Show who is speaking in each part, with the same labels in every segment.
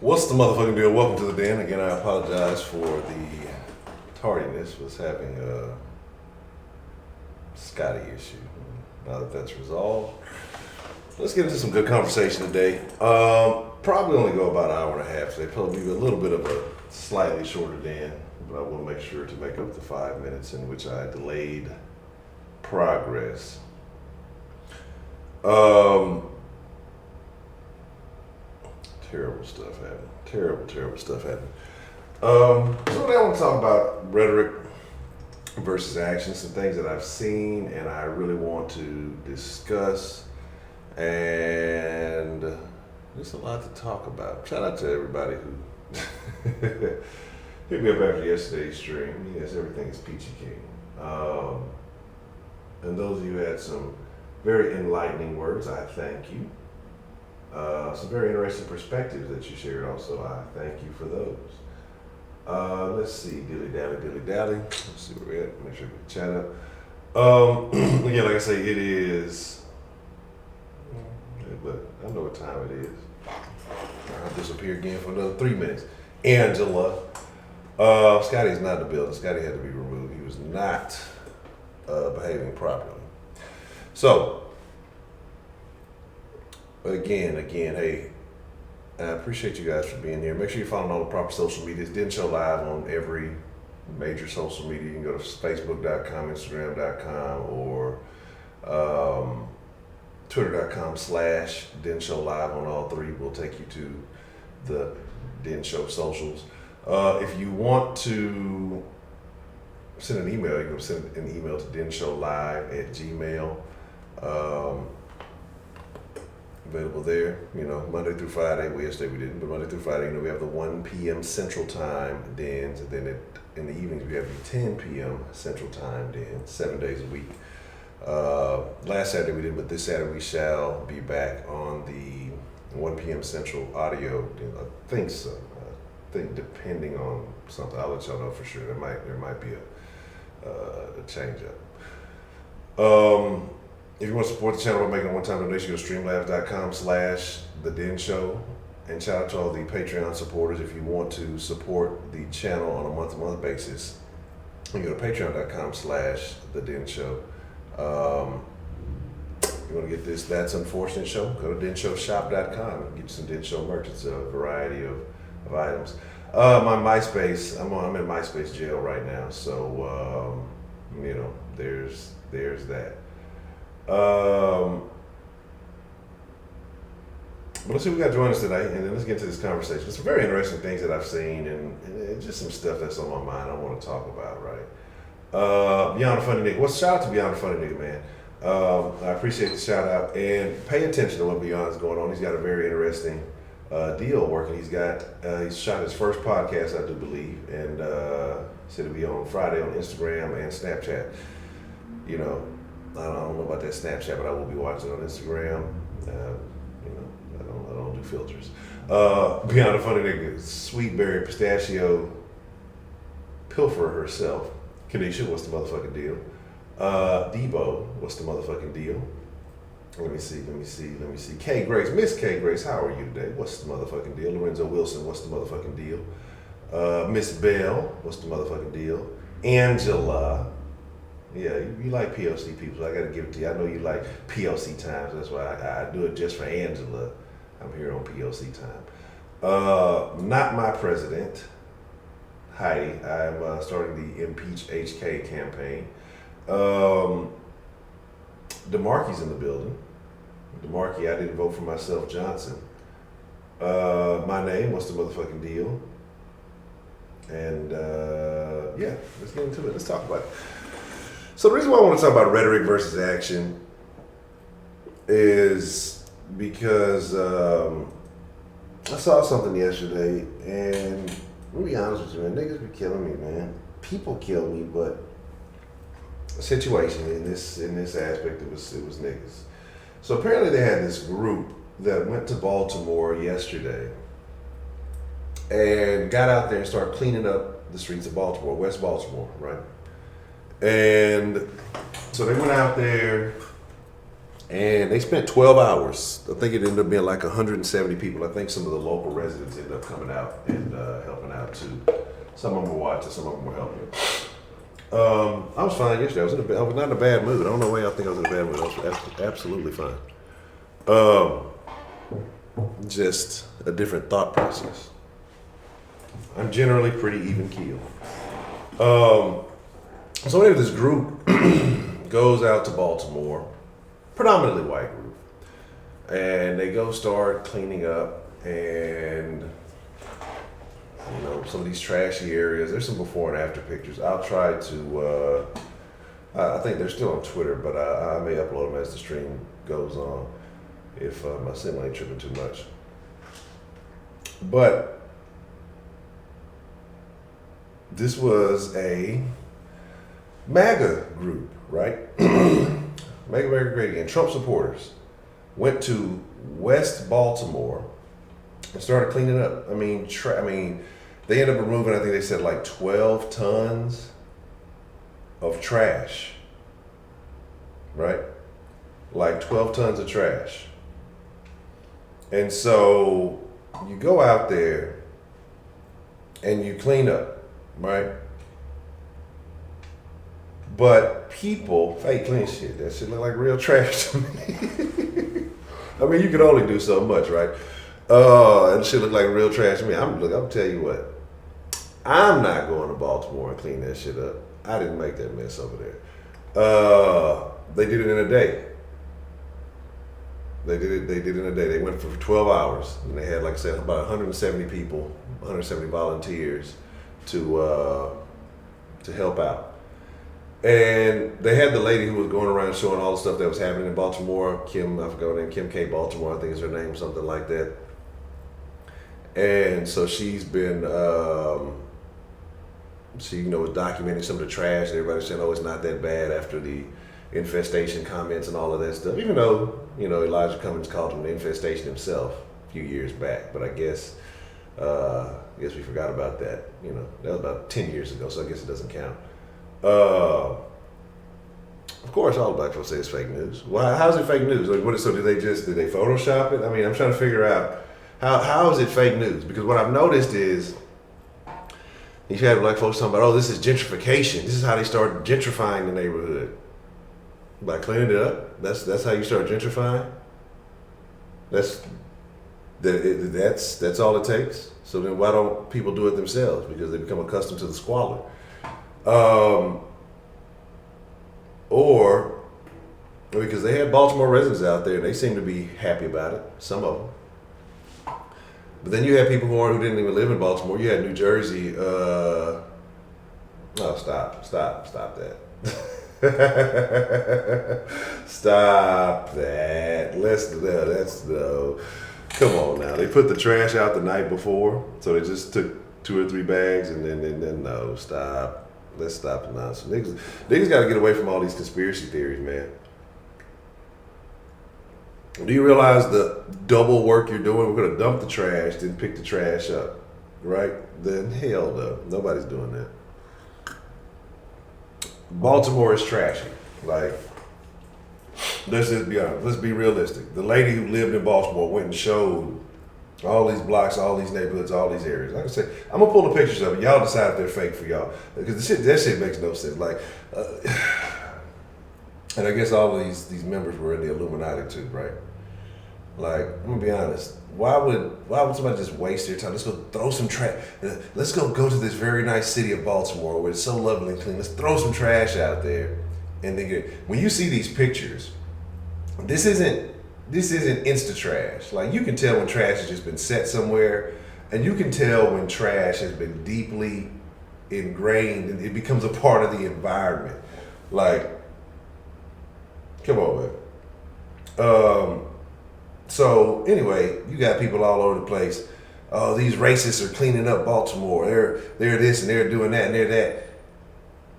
Speaker 1: What's the motherfucking deal? Welcome to the den. Again, I apologize for the tardiness. Was having a Scotty issue. Now that that's resolved, let's get into some good conversation today. Probably only go about an hour and a half. So they probably be a little bit of a slightly shorter den, but I will make sure to make up the 5 minutes in which I delayed progress. Terrible stuff happened. Terrible stuff happened. So today I want to talk about rhetoric versus action, some things that I've seen and I really want to discuss. And there's a lot to talk about. Shout out to everybody who hit me up after yesterday's stream. Yes, everything is peachy keen. And those of you who had some very enlightening words, I thank you. Some very interesting perspectives that you shared also. I thank you for those. Let's see, dilly dally. Let's see where we're at. Make sure we can chat up. Again, like I say, it is, but I know what time it is. I'll disappear again for another 3 minutes. Angela. Scotty is not in the building. Scotty had to be removed. He was not behaving properly. So, again, hey, I appreciate you guys for being here. Make sure you're following all the proper social medias. Den Show Live on every major social media. You can go to facebook.com, instagram.com, or twitter.com/Den Show Live on all three. Will take you to the Den Show socials. If you want to send an email, you can send an email to denshowlive@gmail.com. Available there, Monday through Friday. Well, yesterday we didn't, but Monday through Friday, we have the 1 p.m. Central Time dens, and then in the evenings we have the 10 p.m. Central Time dens, 7 days a week. Last Saturday we didn't, but this Saturday we shall be back on the 1 p.m. Central audio. I think so. I think depending on something, I'll let y'all know for sure. There might be a change up. If you want to support the channel by making a one-time donation, go to streamlabs.com/The Den Show. And shout out to all the Patreon supporters. If you want to support the channel on a month-to-month basis, you go to patreon.com/The Den Show. You want to get this That's Unfortunate show, go to denshowshop.com and get you some Den Show merch. It's a variety of items. My MySpace, I'm in MySpace jail right now, so there's that. But let's see who we got joining us today, and then let's get into this conversation. Some very interesting things that I've seen, and just some stuff that's on my mind I want to talk about, right? Beyond a Funny Nigga. Shout out to Beyond a Funny Nigga, man. I appreciate the shout out, and pay attention to what Beyond's going on. He's got a very interesting deal working. He's shot his first podcast, I do believe, and said it'll be on Friday on Instagram and Snapchat. I don't know about that Snapchat, but I will be watching on Instagram. I don't do filters. Beyond a Funny Nigga, Sweet Berry Pistachio Pilferer herself. Kanisha, what's the motherfucking deal? Debo, what's the motherfucking deal? Let me see. K Grace, Miss K Grace, how are you today? What's the motherfucking deal? Lorenzo Wilson, what's the motherfucking deal? Miss Bell, what's the motherfucking deal? Angela. Yeah, you like PLC people, so I gotta give it to you. I know you like PLC times, that's why I do it just for Angela. I'm here on PLC time. Not my president, Heidi. I'm starting the Impeach HK campaign. DeMarkey's in the building. DeMarkey, I didn't vote for myself, Johnson. My name, what's the motherfucking deal? And yeah, let's get into it. Let's talk about it. So the reason why I want to talk about rhetoric versus action is because I saw something yesterday, and I'll be honest with you, man, niggas be killing me, man. People kill me, but the situation in this aspect, it was niggas. So apparently they had this group that went to Baltimore yesterday and got out there and started cleaning up the streets of Baltimore, West Baltimore, right? And so they went out there And they spent 12 hours. I think it ended up being like 170 people. I think some of the local residents ended up coming out and helping out too. Some of them were watching, some of them were helping. I was fine yesterday. I was not in a bad mood. I don't know why y'all think I was in a bad mood. I was absolutely fine. Just a different thought process. I'm generally pretty even keeled. So anyway, this group goes out to Baltimore, predominantly white group, and they go start cleaning up and some of these trashy areas. There's some before and after pictures. I'll try to, I think they're still on Twitter, but I may upload them as the stream goes on if my signal ain't tripping too much. But this was a MAGA group, right? MAGA great again. Trump supporters went to West Baltimore and started cleaning up. I mean, they ended up removing, I think they said like 12 tons of trash, right? Like 12 tons of trash. And so you go out there and you clean up, right? But people fake clean shit. That shit look like real trash to me. I mean, you can only do so much, right? And shit look like real trash to me. I'm tell you what. I'm not going to Baltimore and clean that shit up. I didn't make that mess over there. They did it in a day. They did it in a day. They went for 12 hours, and they had, like I said, about 170 people, 170 volunteers to help out. And they had the lady who was going around showing all the stuff that was happening in Baltimore. Kim, I forgot her name, Kim K. Baltimore, I think is her name, something like that. And so she's been, she was documenting some of the trash. Everybody said, oh, it's not that bad after the infestation comments and all of that stuff. Even though, Elijah Cummings called him the infestation himself a few years back. But I guess we forgot about that. That was about 10 years ago, so I guess it doesn't count. Of course, all the black folks say it's fake news. Well, how's it fake news? Like, so did they Photoshop it? I mean, I'm trying to figure out how is it fake news? Because what I've noticed is you have black folks talking about, oh, this is gentrification. This is how they start gentrifying the neighborhood. By cleaning it up. That's how you start gentrifying. That's all it takes. So then why don't people do it themselves? Because they become accustomed to the squalor. Or because they had Baltimore residents out there and they seem to be happy about it, some of them. But then you had people who didn't even live in Baltimore. You had New Jersey. Stop that. Stop that. Come on now. They put the trash out the night before, so they just took 2 or 3 bags and then no, stop. Let's stop the nonsense. Niggas got to get away from all these conspiracy theories, man. Do you realize the double work you're doing? We're going to dump the trash, then pick the trash up, right? Then hell no. Nobody's doing that. Baltimore is trashy. Like, let's just be honest. Let's be realistic. The lady who lived in Baltimore went and showed all these blocks, all these neighborhoods, all these areas. Like I said, I'm gonna pull the pictures of it. Y'all decide if they're fake for y'all, because that shit makes no sense. Like, and I guess all of these members were in the Illuminati too, right? Like, I'm gonna be honest. Why would somebody just waste their time? Let's go throw some trash. Let's go to this very nice city of Baltimore where it's so lovely and clean. Let's throw some trash out there, and then when you see these pictures, this isn't Insta trash. Like, you can tell when trash has just been set somewhere, and you can tell when trash has been deeply ingrained and it becomes a part of the environment. Like, come on, man. So anyway, you got people all over the place. Oh, these racists are cleaning up Baltimore. They're this and they're doing that and they're that.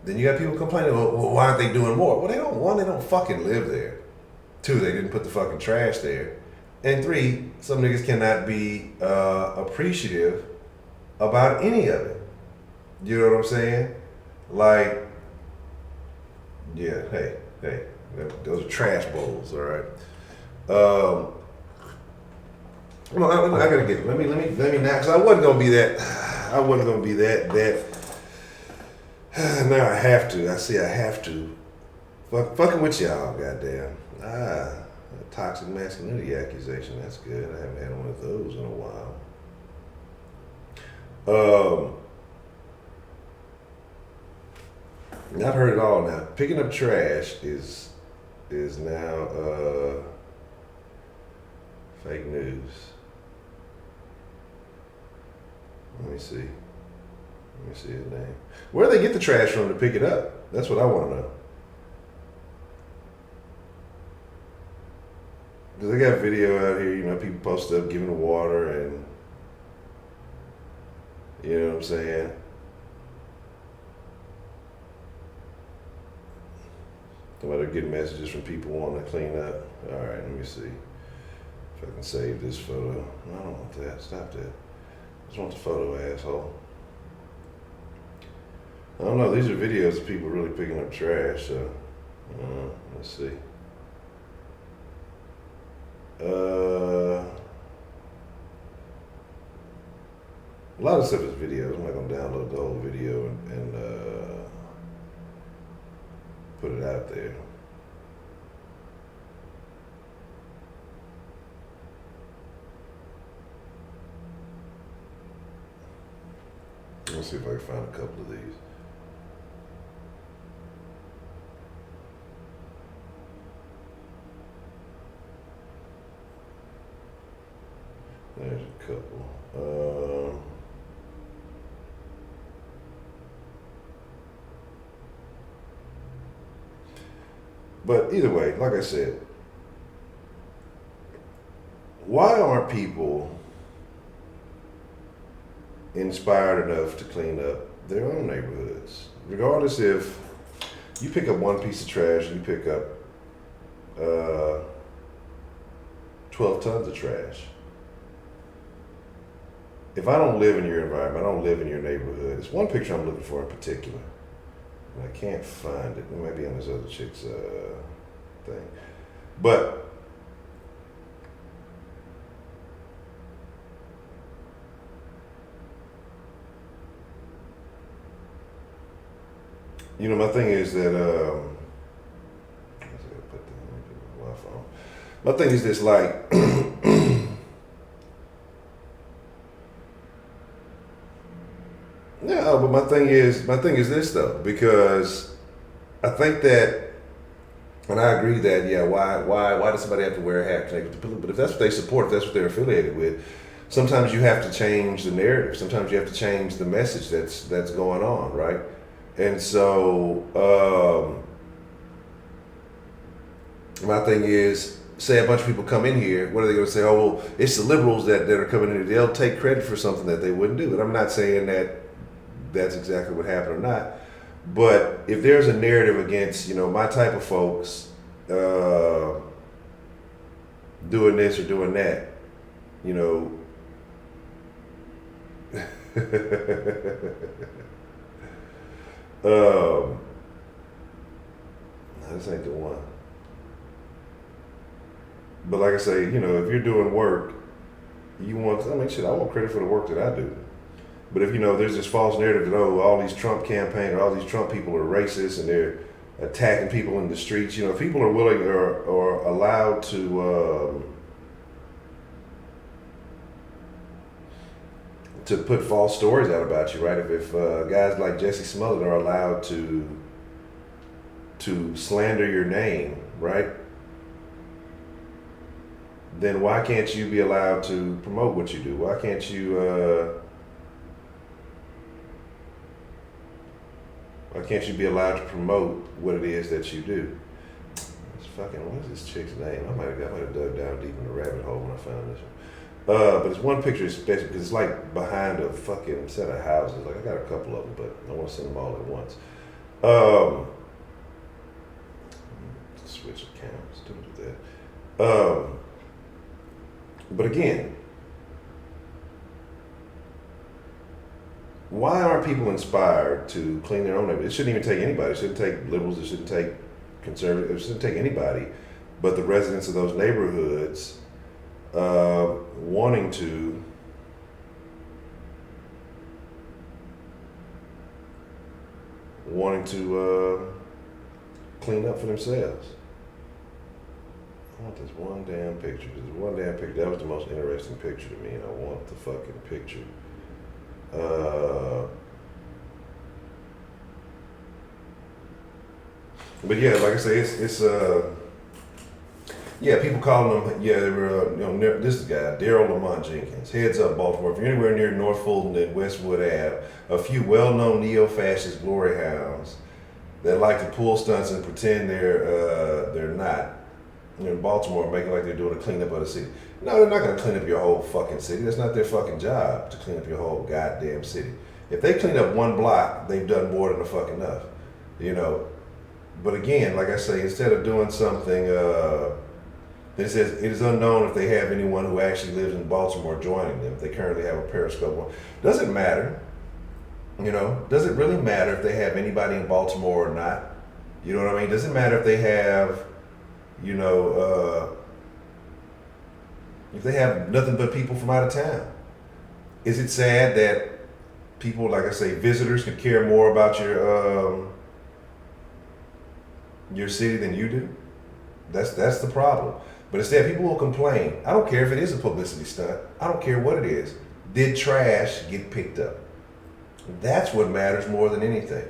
Speaker 1: Then you got people complaining, well, why aren't they doing more? Well, they don't fucking live there. 2, they didn't put the fucking trash there. And 3, some niggas cannot be appreciative about any of it. You know what I'm saying? Like, yeah, hey. Those are trash bowls, all right. Well, I gotta get. Let me now, because I wasn't gonna be that. I wasn't gonna be that. Now I have to. I see. I have to. Fucking with y'all, goddamn. Toxic masculinity accusation. That's good. I haven't had one of those in a while. I've heard it all now. Picking up trash is now fake news. Let me see his name. Where do they get the trash from to pick it up? That's what I want to know. Because they got video out here, people post up giving water and, you know what I'm saying? They're getting messages from people wanting to clean up. All right, let me see if I can save this photo. I don't want that. Stop that. I just want the photo, asshole. I don't know. These are videos of people really picking up trash. So let's see. A lot of stuff is videos. I'm not gonna download the whole video and put it out there. Let's see if I can find a couple of these. There's a couple. But either way, like I said, why aren't people inspired enough to clean up their own neighborhoods? Regardless if you pick up one piece of trash and you pick up 12 tons of trash. If I don't live in your environment, I don't live in your neighborhood. It's one picture I'm looking for in particular. And I can't find it. It might be on this other chick's thing. But my thing is that my thing is this, like no, but my thing is this though, because I think that, and I agree that why does somebody have to wear a hat connected to pillow? But if that's what they support, if that's what they're affiliated with, sometimes you have to change the narrative. Sometimes you have to change the message that's going on, right? And so my thing is, say a bunch of people come in here, what are they going to say? Oh, well, it's the liberals that are coming in here. They'll take credit for something that they wouldn't do. But I'm not saying that that's exactly what happened or not. But if there's a narrative against, my type of folks doing this or doing that, this ain't the one. But like I say, if you're doing work, I want credit for the work that I do. But if, there's this false narrative that, all these Trump campaign or all these Trump people are racist and they're attacking people in the streets, if people are willing or allowed to put false stories out about you, right? If guys like Jesse Smollett are allowed to slander your name, right? Then why can't you be allowed to promote what you do? Why can't you be allowed to promote what it is that you do? What is this chick's name? I might have dug down deep in the rabbit hole when I found this one. But it's one picture especially because it's like behind a fucking set of houses. Like I got a couple of them, but I want to send them all at once. Switch accounts. Don't do that. But again, why aren't people inspired to clean their own neighborhood? It shouldn't even take anybody. It shouldn't take liberals. It shouldn't take conservative, it shouldn't take anybody, but the residents of those neighborhoods wanting to clean up for themselves. I want this one damn picture. This one damn picture. That was the most interesting picture to me, and I want the fucking picture. But yeah, like I say, it's yeah, people calling them, yeah, they were, this is the guy, Daryl Lamont Jenkins, heads up Baltimore. If you're anywhere near North Fulton and Westwood Ave, a few well-known neo-fascist glory hounds that like to pull stunts and pretend they're not. In Baltimore, making like they're doing a cleanup of the city. No, they're not going to clean up your whole fucking city. That's not their fucking job to clean up your whole goddamn city. If they clean up one block, they've done more than fucking enough, But again, like I say, instead of doing something, it says it is unknown if they have anyone who actually lives in Baltimore joining them. They currently have a Periscope one. Doesn't matter, Does it really matter if they have anybody in Baltimore or not? You know what I mean? Doesn't matter if they have, if they have nothing but people from out of town. Is it sad that people, like I say, visitors could care more about your city than you do? That's the problem. But instead, people will complain. I don't care if it is a publicity stunt. I don't care what it is. Did trash get picked up? That's what matters more than anything.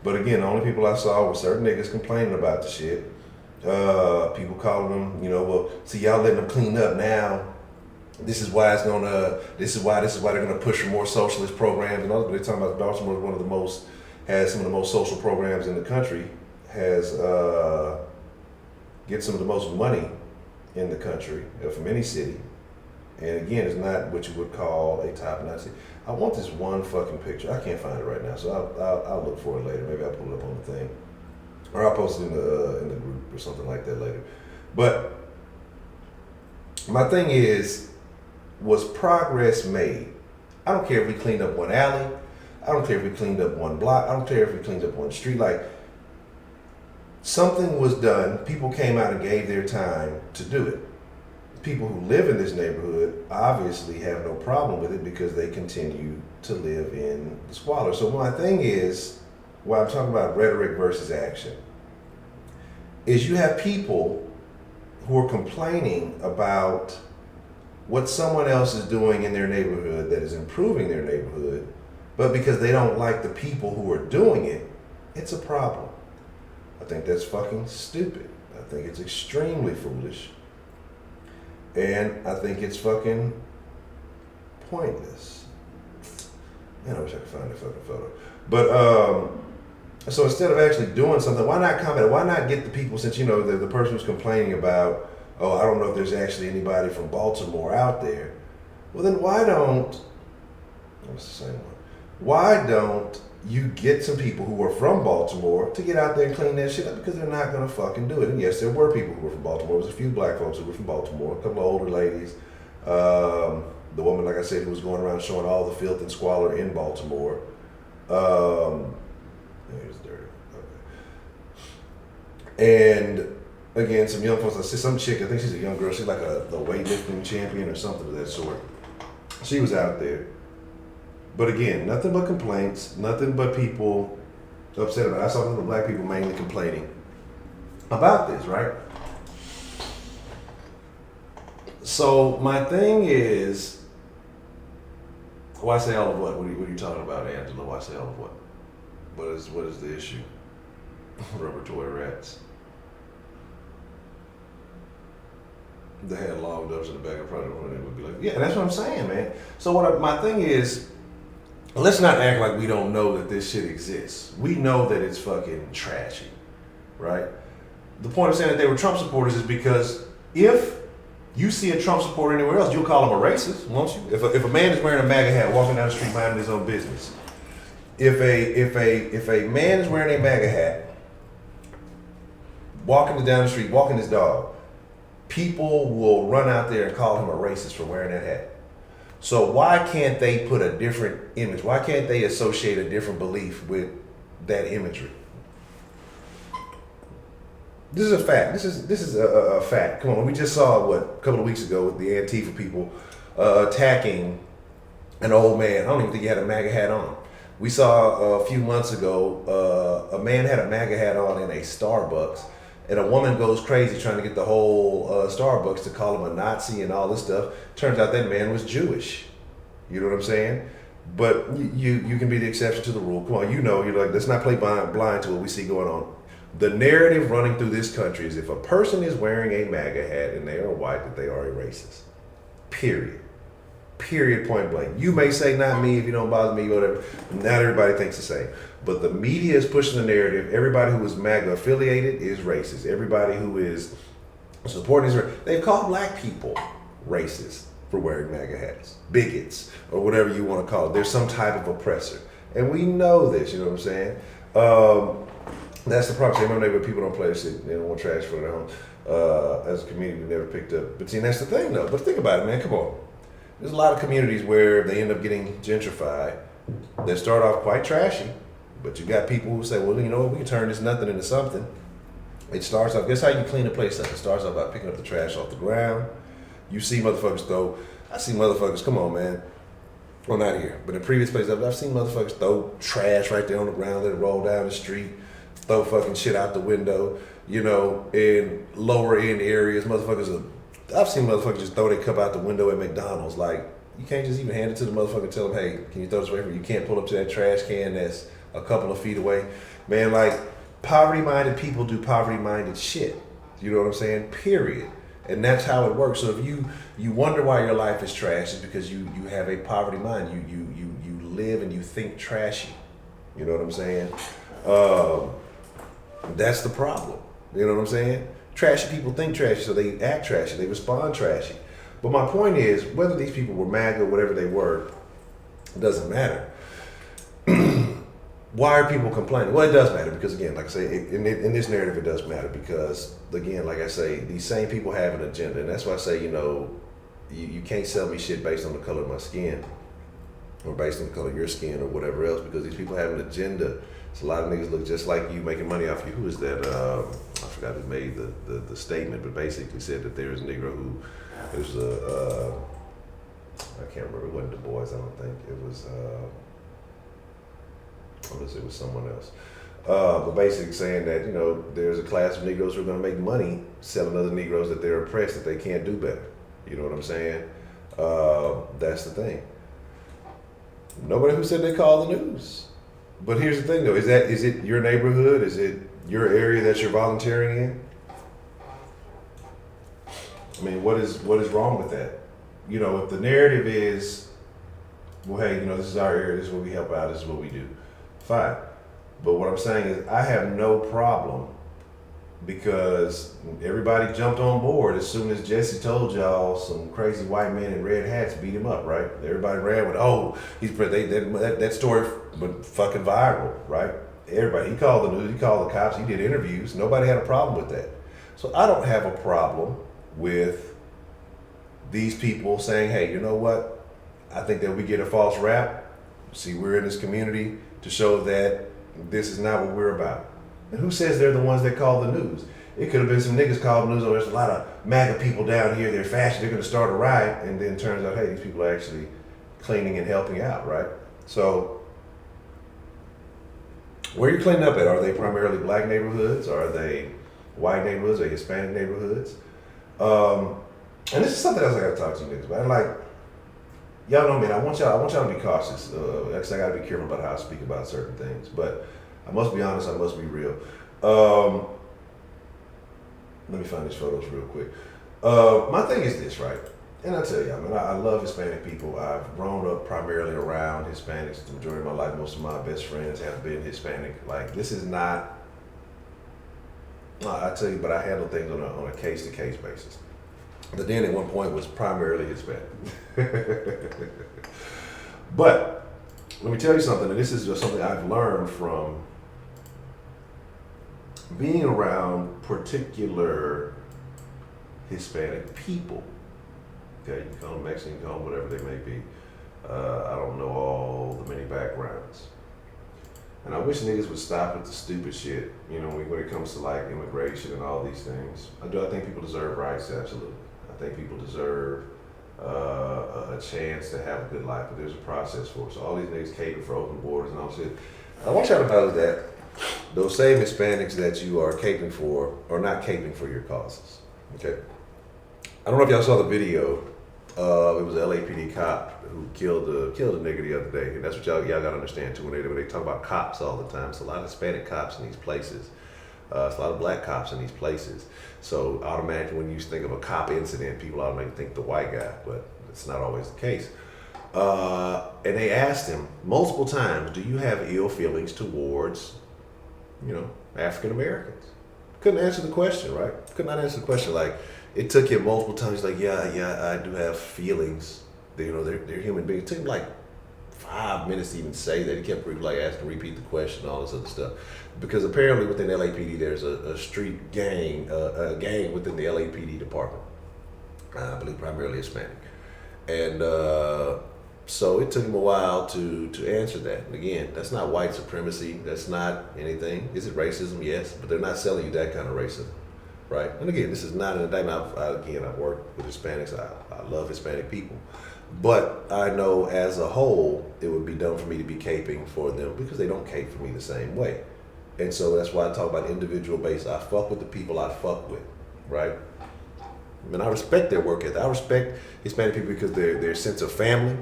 Speaker 1: But again, the only people I saw were certain niggas complaining about the shit. People calling them, well, see, y'all letting them clean up now. This is why they're gonna push for more socialist programs and all. But they're talking about Baltimore has some of the most social programs in the country, gets some of the most money in the country from any city. And again, it's not what you would call a top-notch city. I want this one fucking picture. I can't find it right now, so I'll look for it later. Maybe I'll pull it up on the thing. Or I'll post it in the group or something like that later. But my thing is, was progress made? I don't care if we cleaned up one alley. I don't care if we cleaned up one block. I don't care if we cleaned up one street. Like, something was done. People came out and gave their time to do it. People who live in this neighborhood obviously have no problem with it because they continue to live in the squalor. So my thing is, while I'm talking about rhetoric versus action, is you have people who are complaining about what someone else is doing in their neighborhood that is improving their neighborhood, but because they don't like the people who are doing it, it's a problem. I think that's fucking stupid. I think it's extremely foolish. And I think it's fucking pointless. Man, I wish I could find the fucking photo. But, so instead of actually doing something, why not comment? Why not get the people, since, the person who's complaining about, I don't know if there's actually anybody from Baltimore out there. Well, then why don't you get some people who are from Baltimore to get out there and clean that shit up, because they're not going to fucking do it. And yes, there were people who were from Baltimore. There was a few black folks who were from Baltimore, a couple of older ladies. The woman, like I said, who was going around showing all the filth and squalor in Baltimore. It's dirty. Okay. And again, some young folks, I see some chick, I think she's a young girl, she's like the weightlifting champion or something of that sort. She was out there. But again, nothing but complaints, nothing but people upset about it. I saw the black people mainly complaining about this, right? So my thing is, why say all of what? What are you talking about, Angela? Why say all of what? What is the issue? Rubber toy rats. They had logged up in the back. I probably would be like, yeah, that's what I'm saying, man. So my thing is, let's not act like we don't know that this shit exists. We know that it's fucking trashy, right? The point of saying that they were Trump supporters is because if you see a Trump supporter anywhere else, you'll call him a racist, won't you? If a man is wearing a MAGA hat walking down the street minding his own business, if a man is wearing a MAGA hat walking down the street, walking his dog, people will run out there and call him a racist for wearing that hat. So why can't they put a different image? Why can't they associate a different belief with that imagery? This is a fact. This is a fact. Come on, we just saw a couple of weeks ago with the Antifa people attacking an old man. I don't even think he had a MAGA hat on. We saw a few months ago a man had a MAGA hat on in a Starbucks, and a woman goes crazy trying to get the whole Starbucks to call him a Nazi and all this stuff. Turns out that man was Jewish. You know what I'm saying? But you can be the exception to the rule. Come on, you're like, let's not play blind to what we see going on. The narrative running through this country is if a person is wearing a MAGA hat and they are white, that they are a racist. Period. Period, point blank. You may say, not me, if you don't bother me, whatever. Not everybody thinks the same. But the media is pushing the narrative. Everybody who is MAGA affiliated is racist. Everybody who is supporting is racist. They've called black people racist for wearing MAGA hats, bigots, or whatever you want to call it. There's some type of oppressor. And we know this, you know what I'm saying? That's the problem. See, in my neighborhood, people don't play this shit. They don't want trash for their home. As a community, we never picked up. But see, that's the thing, though. But think about it, man. Come on. There's a lot of communities where they end up getting gentrified. They start off quite trashy, but you got people who say, well, you know what? We can turn this nothing into something. It starts off, guess how you clean a place up? It starts off by picking up the trash off the ground. You see motherfuckers throw, I see motherfuckers, come on, man. Well, not here, but in previous places, I've seen motherfuckers throw trash right there on the ground, let it roll down the street, throw fucking shit out the window, you know, in lower end areas. I've seen motherfuckers just throw their cup out the window at McDonald's. Like, you can't just even hand it to the motherfucker and tell them, hey, can you throw this away from me? You can't pull up to that trash can that's a couple of feet away. Man, like, poverty-minded people do poverty-minded shit. You know what I'm saying? Period. And that's how it works. So if you wonder why your life is trash, it's because you have a poverty mind. You live and you think trashy. You know what I'm saying? That's the problem. You know what I'm saying? Trashy people think trashy, so they act trashy. They respond trashy. But my point is, whether these people were MAGA or whatever they were, it doesn't matter. Why are people complaining? Well, it does matter because, again, like I say, in this narrative, it does matter because, again, like I say, these same people have an agenda. And that's why I say, you know, you can't sell me shit based on the color of my skin or based on the color of your skin or whatever else, because these people have an agenda. So a lot of niggas look just like you, making money off you. Who is that? I forgot who made the statement, but basically said that there is a Negro who is I can't remember. It wasn't Du Bois, I don't think. It was someone else. But basically saying that, you know, there's a class of Negroes who are going to make money selling other Negroes that they're oppressed, that they can't do better. You know what I'm saying? That's the thing. Nobody who said they call the news. But here's the thing, though. Is it your neighborhood? Is it your area that you're volunteering in? I mean, what is wrong with that? You know, if the narrative is, well, hey, you know, this is our area, this is what we help out, this is what we do. Fine. But what I'm saying is I have no problem, because everybody jumped on board as soon as Jesse told y'all some crazy white men in red hats beat him up, right? Everybody ran with, oh, that story went fucking viral, right? Everybody, he called the news, he called the cops, he did interviews. Nobody had a problem with that. So I don't have a problem with these people saying, hey, you know what? I think that we get a false rap. See, we're in this community to show that this is not what we're about. And who says they're the ones that call the news? It could have been some niggas called the news, oh, there's a lot of MAGA people down here, they're fascist, they're going to start a riot, and then turns out, hey, these people are actually cleaning and helping out, right? So, where are you cleaning up at? Are they primarily black neighborhoods? Are they white neighborhoods? Are they Hispanic neighborhoods? And this is something else I got to talk to you niggas about. Like, y'all know me, I want y'all to be cautious. Actually, I got to be careful about how I speak about certain things, but I must be honest, I must be real. Let me find these photos real quick. My thing is this, right? And I tell y'all, man, I love Hispanic people. I've grown up primarily around Hispanics the majority of my life. Most of my best friends have been Hispanic. Like, this is not, I tell you, but I handle things on a case-to-case basis. The den at one point was primarily Hispanic. But let me tell you something, and this is just something I've learned from being around particular Hispanic people. Okay, you can call them Mexican, you can call them whatever they may be. I don't know all the many backgrounds. And I wish niggas would stop with the stupid shit, you know, when it comes to like immigration and all these things. I think people deserve rights, absolutely. I think people deserve a chance to have a good life, but there's a process for it. So all these niggas caping for open borders and all this shit. I want y'all to know that those same Hispanics that you are caping for are not caping for your causes. Okay. I don't know if y'all saw the video. It was an LAPD cop who killed a nigga the other day, and that's what y'all gotta understand too. When they talk about cops all the time, it's a lot of Hispanic cops in these places. It's a lot of black cops in these places. So automatically, when you think of a cop incident, people automatically think the white guy, but it's not always the case. And they asked him multiple times, "Do you have ill feelings towards, African Americans?" Couldn't answer the question, right? Could not answer the question. Like, it took him multiple times. He's like, yeah, I do have feelings. They're human beings. It took him like 5 minutes to even say that. He kept asking, repeat the question, all this other stuff. Because apparently within LAPD, there's a street gang, a gang within the LAPD department. I believe primarily Hispanic. And so it took him a while to answer that. And again, that's not white supremacy. That's not anything. Is it racism? Yes, but they're not selling you that kind of racism. Right, and again, this is not an indictment. I've worked with Hispanics. I love Hispanic people, but I know as a whole, it would be dumb for me to be caping for them because they don't cape for me the same way, and so that's why I talk about individual based. I fuck with the people I fuck with, right? And I respect their work ethic. I respect Hispanic people because their sense of family,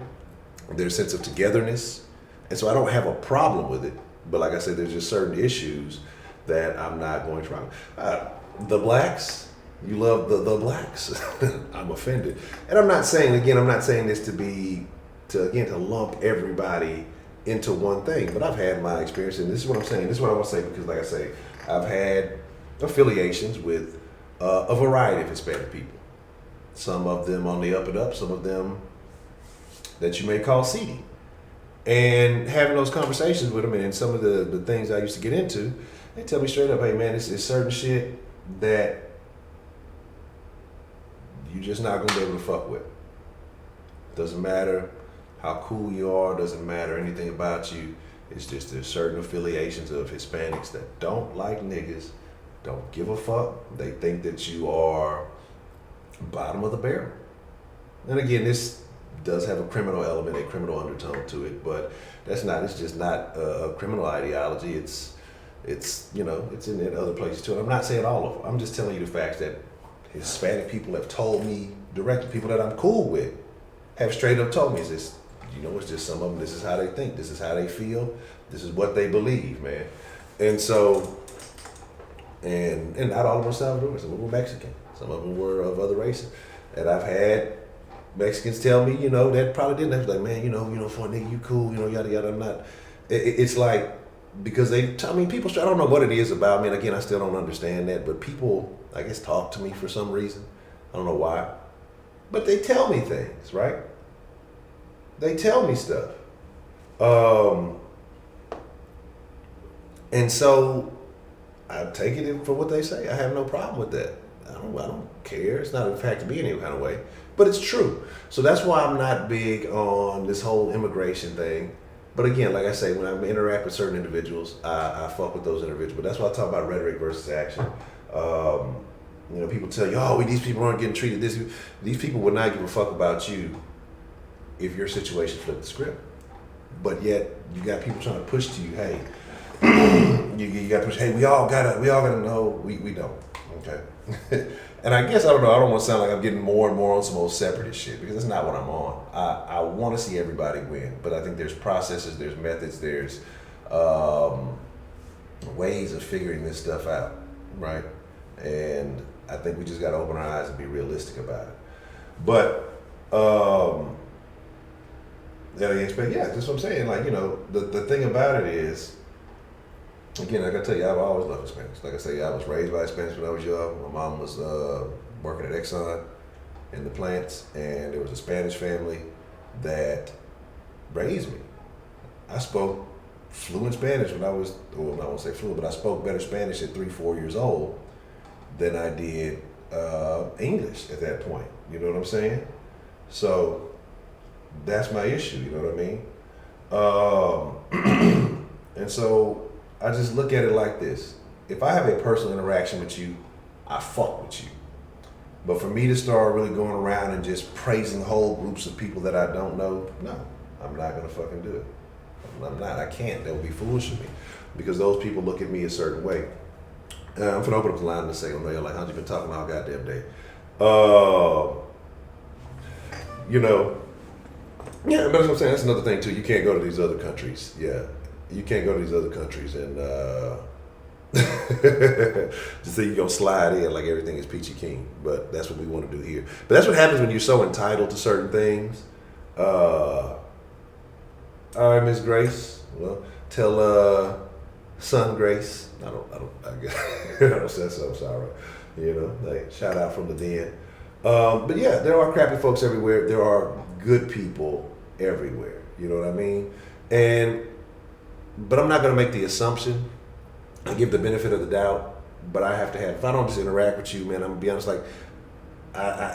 Speaker 1: their sense of togetherness, and so I don't have a problem with it. But like I said, there's just certain issues that I'm not going to try. The blacks, you love the blacks. I'm offended. And I'm not saying this to lump everybody into one thing, but I've had my experience, and this is what I'm saying. This is what I want to say because, like I say, I've had affiliations with a variety of Hispanic people. Some of them on the up and up, some of them that you may call seedy. And having those conversations with them, and some of the things I used to get into, they tell me straight up, hey man, it's certain shit that you're just not gonna be able to fuck with. Doesn't matter how cool you are, doesn't matter anything about you. It's just there's certain affiliations of Hispanics that don't like niggas, don't give a fuck. They think that you are bottom of the barrel. And again, this does have a criminal element, a criminal undertone to it, but it's just not a criminal ideology. It's in other places too. And I'm not saying all of them. I'm just telling you the facts that Hispanic people have told me directly. People that I'm cool with have straight up told me, it's just some of them, this is how they think, this is how they feel, this is what they believe, man. And so, and not all of them were Salvadorans. Some of them were Mexican. Some of them were of other races. And I've had Mexicans tell me, that probably didn't. I was like, man, for a nigga, you cool, yada, yada. I'm not. It's like, because people, I don't know what it is about me, and again, I still don't understand that, but people, I guess, talk to me for some reason. I don't know why. But they tell me things, right? They tell me stuff. And so I take it for what they say. I have no problem with that. I don't care. It's not a fact to be any kind of way, but it's true. So that's why I'm not big on this whole immigration thing. But again, like I say, when I interact with certain individuals, I fuck with those individuals. But that's why I talk about rhetoric versus action. People tell you, these people aren't getting treated this. These people would not give a fuck about you if your situation flipped the script. But yet, you got people trying to push to you, hey, you got to push, hey, we all gotta know, we don't, okay? And I guess, I don't want to sound like I'm getting more and more on some old separatist shit, because that's not what I'm on. I want to see everybody win, but I think there's processes, there's methods, there's ways of figuring this stuff out, right? And I think we just got to open our eyes and be realistic about it. But, that's what I'm saying. Like, the thing about it is, again, like I tell you, I've always loved Hispanics. Like I say, I was raised by Hispanics when I was young. My mom was working at Exxon in the plants, and there was a Spanish family that raised me. I spoke fluent Spanish when I was, well, I won't say fluent, but I spoke better Spanish at 3-4 years old than I did English at that point. You know what I'm saying? So that's my issue, you know what I mean? And so I just look at it like this. If I have a personal interaction with you, I fuck with you. But for me to start really going around and just praising whole groups of people that I don't know, no, I'm not gonna fucking do it. I'm not. I can't. That would be foolish of me, because those people look at me a certain way. I'm gonna open up the line in a second. You're like, how'd you been talking all goddamn day? You know, yeah, but that's what I'm saying. That's another thing too. You can't go to these other countries. Yeah, you can't go to these other countries and just say you're gonna slide in like everything is peachy keen. But that's what we want to do here. But that's what happens when you're so entitled to certain things. All right, Miss Grace. Well, tell Son Grace. I guess I don't say so. I'm sorry. You know, like shout out from the den. But yeah, there are crappy folks everywhere. There are good people everywhere. You know what I mean? But I'm not gonna make the assumption. I give the benefit of the doubt, but I have to have. If I don't just interact with you, man, I'm gonna be honest. Like,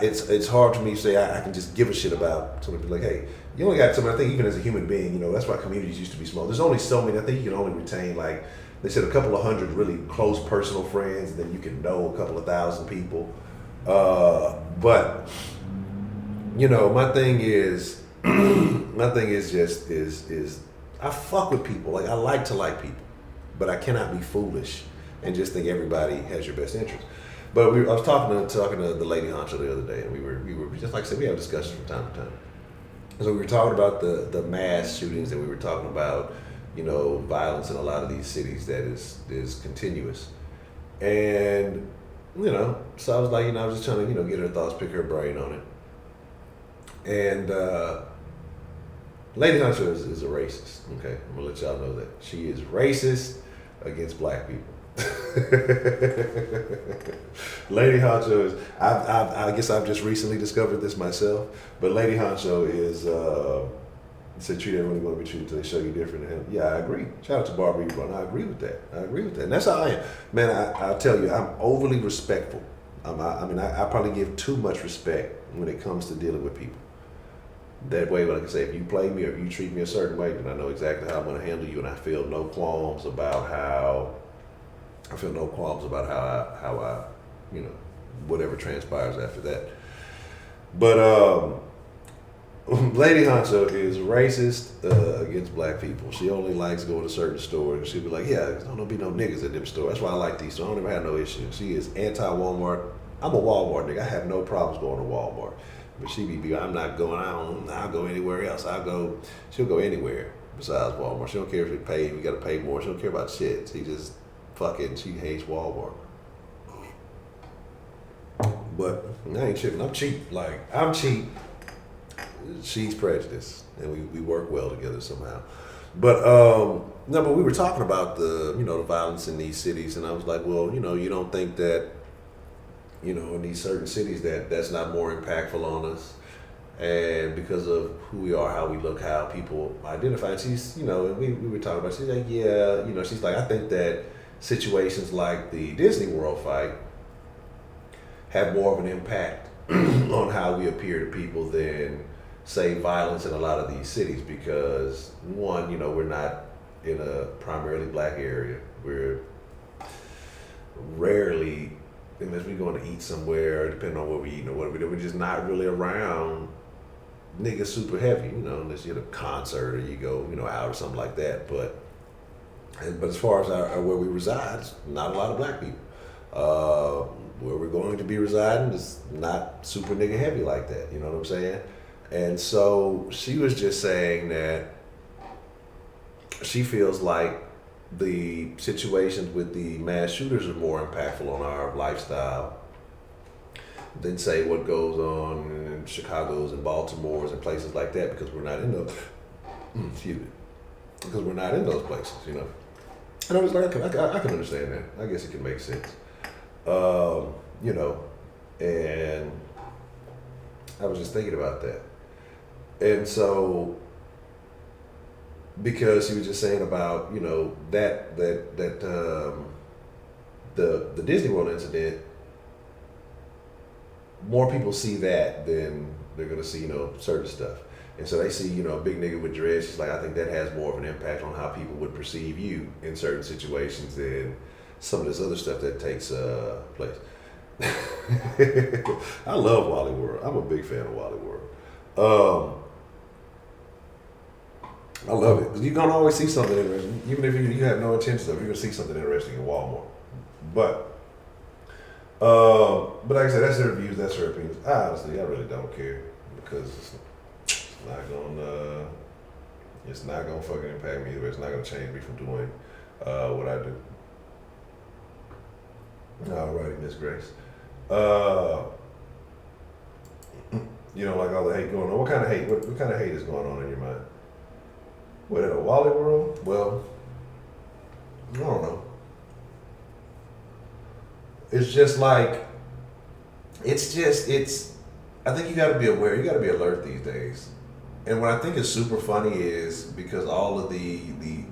Speaker 1: it's hard for me to say I can just give a shit about somebody. Like, hey, you only got somebody. I think even as a human being, you know, that's why communities used to be small. There's only so many. I think you can only retain, like they said, a couple of hundred really close personal friends, and then you can know a couple of thousand people. But you know, my thing is just I fuck with people. Like I like to like people, but I cannot be foolish and just think everybody has your best interest. But I was talking to the lady Honcho the other day, and we were just like I said, we have discussions from time to time. So we were talking about the mass shootings, and we were talking about, you know, violence in a lot of these cities that is continuous. And, you know, so I was like, you know, I was just trying to, you know, get her thoughts, pick her brain on it. And Lady Honcho is a racist, okay? I'm gonna let y'all know that. She is racist against black people. Lady Honcho is, I guess I've just recently discovered this myself, but Lady Honcho is, said treat everyone you want to be treated until they show you different. And yeah, I agree. Shout out to Barbara Ebron. I agree with that. And that's how I am. Man, I'll tell you, I'm overly respectful. I probably give too much respect when it comes to dealing with people. That way, like I say, if you play me or if you treat me a certain way, then I know exactly how I'm going to handle you, and I feel no qualms about how I, you know, whatever transpires after that. But Lady Honcho is racist against black people. She only likes going to certain stores. She'll be like, yeah, there's don't be no niggas at them stores. That's why I like these stores. I don't ever have no issue. She is anti-Walmart. I'm a Walmart nigga. I have no problems going to Walmart. But she be, I'm not going, I'll go anywhere else. She'll go anywhere besides Walmart. She don't care if you pay, you gotta pay more. She don't care about shit. She just she hates Walmart. But I ain't tripping. I'm cheap. Like, I'm cheap. She's prejudiced. And we work well together somehow. But, no, but we were talking about the violence in these cities. And I was like, well, you know, you don't think that, you know, in these certain cities that's not more impactful on us. And because of who we are, how we look, how people identify. And she's, you know, and we were talking about, she's like, yeah, you know, she's like, I think that situations like the Disney World fight have more of an impact on how we appear to people than, say, violence in a lot of these cities. Because one, you know, we're not in a primarily black area. We're rarely, unless we're going to eat somewhere, depending on what we eat or what we do, we're just not really around niggas super heavy, you know, unless you're at a concert or you go, you know, out or something like that. But as far as where we reside, it's not a lot of black people. Where we're going to be residing is not super nigga heavy like that, you know what I'm saying? And so she was just saying that she feels like the situations with the mass shooters are more impactful on our lifestyle than, say, what goes on in Chicago's and Baltimore's and places like that, because we're not in those. Excuse me. Because we're not in those places, you know. And I was like, I can understand that. I guess it can make sense. You know, and I was just thinking about that. And so, because he was just saying about, you know, that the Disney World incident, more people see that than they're gonna see, you know, certain stuff. And so they see, a big nigga with dreads. She's like, I think that has more of an impact on how people would perceive you in certain situations than some of this other stuff that takes place. I love Wally World. I'm a big fan of Wally World. I love it. You're gonna always see something interesting, even if you have no intention of it. You're gonna see something interesting in Walmart. But like I said, that's their views. That's her opinions. I really don't care because it's not gonna fucking impact me either. It's not gonna change me from doing what I do. Alrighty, Miss Grace. You don't like all the hate going on. What kind of hate? What kind of hate is going on in your mind? What, in a Wally world? Well, I don't know. It's just like, I think you gotta be aware, you gotta be alert these days. And what I think is super funny is because all of the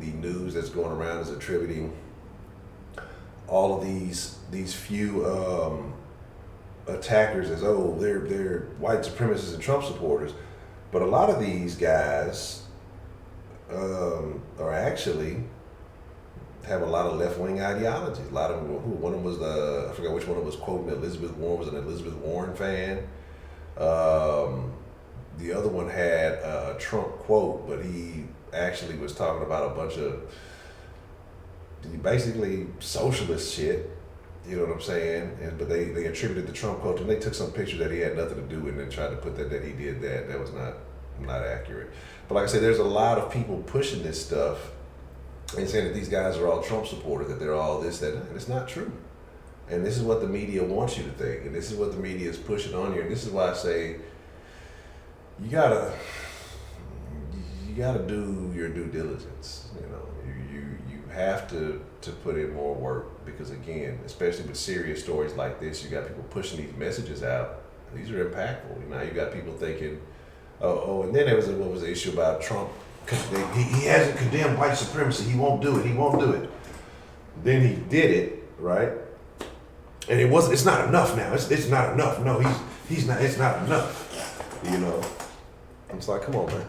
Speaker 1: news that's going around is attributing all of these few attackers as, they're white supremacists and Trump supporters. But a lot of these guys are actually have a lot of left-wing ideologies. A lot of them, one of them was, I forgot which one of them was quoting Elizabeth Warren, was an Elizabeth Warren fan. The other one had a Trump quote, but he actually was talking about a bunch of basically socialist shit. You know what I'm saying? But they attributed the Trump quote to him. They took some picture that he had nothing to do with and then tried to put that he did that. That was not accurate. But like I said, there's a lot of people pushing this stuff and saying that these guys are all Trump supporters, that they're all this, that, and it's not true. And this is what the media wants you to think, and this is what the media is pushing on you. And this is why I say you gotta do your due diligence. You have to put in more work, because again, especially with serious stories like this, you got people pushing these messages out. These are impactful. Now you got people thinking, and then there was what was the issue about Trump? He hasn't condemned white supremacy. He won't do it. Then he did it, right? And it's not enough now. It's not enough. No, he's not. It's not enough. It's like, come on, man.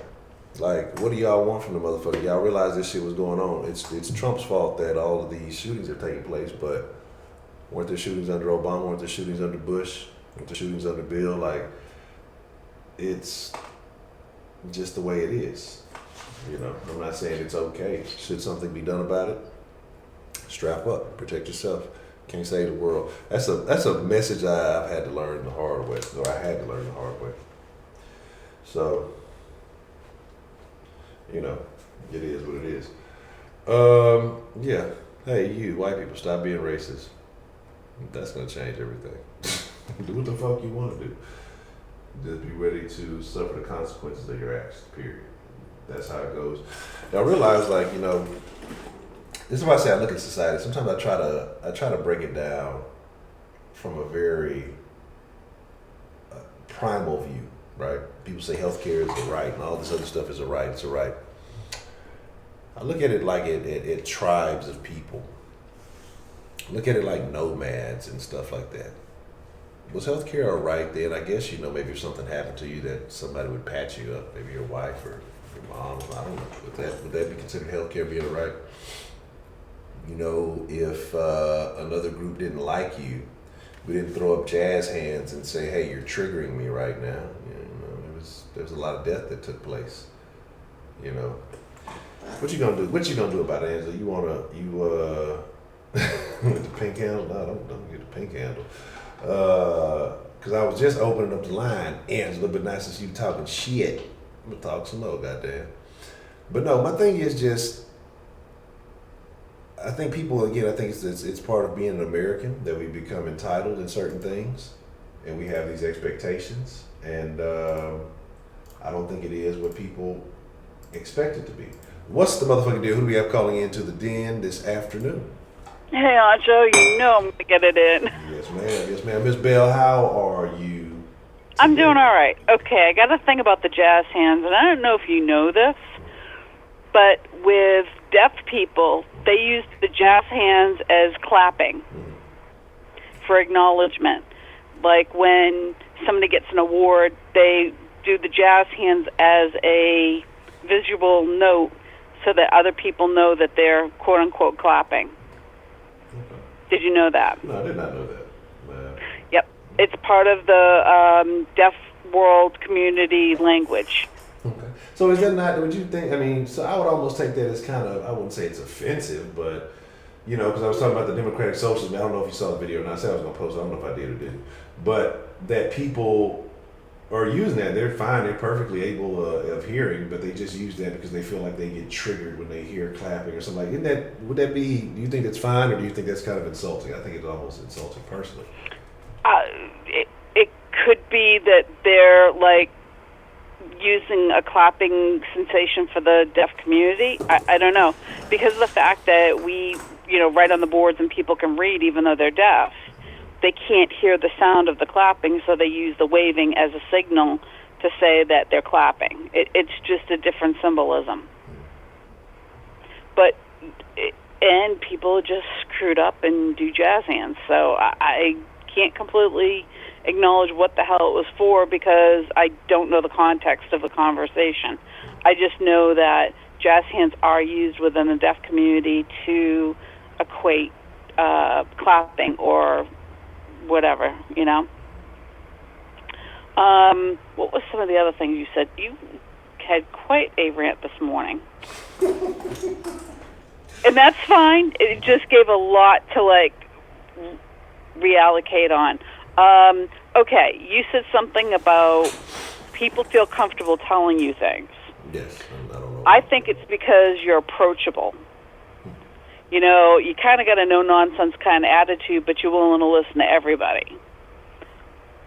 Speaker 1: Like, what do y'all want from the motherfucker? Y'all realize this shit was going on. It's Trump's fault that all of these shootings have taken place, but weren't there shootings under Obama? Weren't there shootings under Bush? Weren't there shootings under Bill? Like, it's just the way it is. I'm not saying it's okay. Should something be done about it? Strap up, protect yourself. Can't save the world. That's a message I've had to learn the hard way, or I had to learn the hard way. So, it is what it is. Yeah. Hey, you white people, stop being racist. That's gonna change everything. Do what the fuck you want to do. Just be ready to suffer the consequences of your actions. Period. That's how it goes. Now, I realize, this is why I say I look at society. Sometimes I try to break it down from a very primal view, right? People say healthcare is a right, and all this other stuff is a right. It's a right. I look at it like it tribes of people. Look at it like nomads and stuff like that. Was healthcare a right then? I guess, maybe if something happened to you that somebody would patch you up, maybe your wife or your mom, I don't know. Would that be considered healthcare being a right? If another group didn't like you, we didn't throw up jazz hands and say, hey, you're triggering me right now. There was a lot of death that took place. What you gonna do? What you gonna do about it, Angela? With the pink handle? No, don't get the pink handle. Because I was just opening up the line, Angela, but not since you talking shit. I'm gonna talk some more, goddamn. But no, my thing is just, I think people, again, I think it's part of being an American that we become entitled in certain things, and we have these expectations, and I don't think it is what people expect it to be. What's the motherfucking deal? Who do we have calling into the den this afternoon?
Speaker 2: Hey, Honcho, I'm going to get it in.
Speaker 1: Yes, ma'am. Miss Bell, how are you today?
Speaker 2: I'm doing all right. Okay, I got a thing about the jazz hands, and I don't know if you know this, but with deaf people, they use the jazz hands as clapping for acknowledgement. Like when somebody gets an award, they do the jazz hands as a visual note so that other people know that they're quote unquote clapping.
Speaker 1: Okay.
Speaker 2: Did you know that?
Speaker 1: No, I did not know that.
Speaker 2: Yep. It's part of the deaf world community language.
Speaker 1: Okay. So is that not, would you think, I mean, so I would almost take that as kind of, I wouldn't say it's offensive, but, you know, because I was talking about the democratic socialism. I don't know if you saw the video or not. I said I was going to post it. I don't know if I did or didn't. But that people are using that. They're fine. They're perfectly able of hearing, but they just use that because they feel like they get triggered when they hear clapping or something. Like, isn't that, would that be, do you think that's fine, or do you think that's kind of insulting? I think it's almost insulting personally.
Speaker 2: It could be that they're like using a clapping sensation for the deaf community. I don't know, because of the fact that we, you know, write on the boards and people can read even though they're deaf. They can't hear the sound of the clapping, so they use the waving as a signal to say that they're clapping. It's just a different symbolism. But and people just screwed up and do jazz hands, so I can't completely acknowledge what the hell it was for because I don't know the context of the conversation. I just know that jazz hands are used within the deaf community to equate clapping or whatever, you know. What was some of the other things you said? You had quite a rant this morning. And that's fine. It just gave a lot to, like, reallocate on. Okay, you said something about people feel comfortable telling you things.
Speaker 1: Yes, I don't know.
Speaker 2: I think it's because you're approachable. You know, you kind of got a no-nonsense kind of attitude, but you're willing to listen to everybody.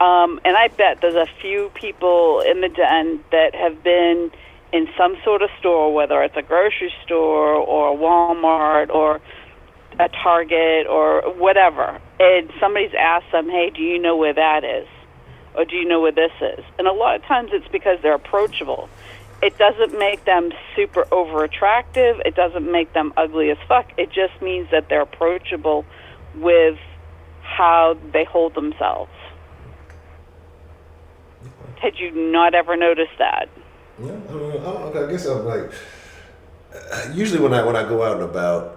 Speaker 2: And I bet there's a few people in the den that have been in some sort of store, whether it's a grocery store or a Walmart or a Target or whatever, and somebody's asked them, hey, do you know where that is? Or do you know where this is? And a lot of times it's because they're approachable. It doesn't make them super over attractive. It doesn't make them ugly as fuck. It just means that they're approachable with how they hold themselves. Had you not ever noticed that?
Speaker 1: Yeah, I guess I'm like, usually when I go out and about,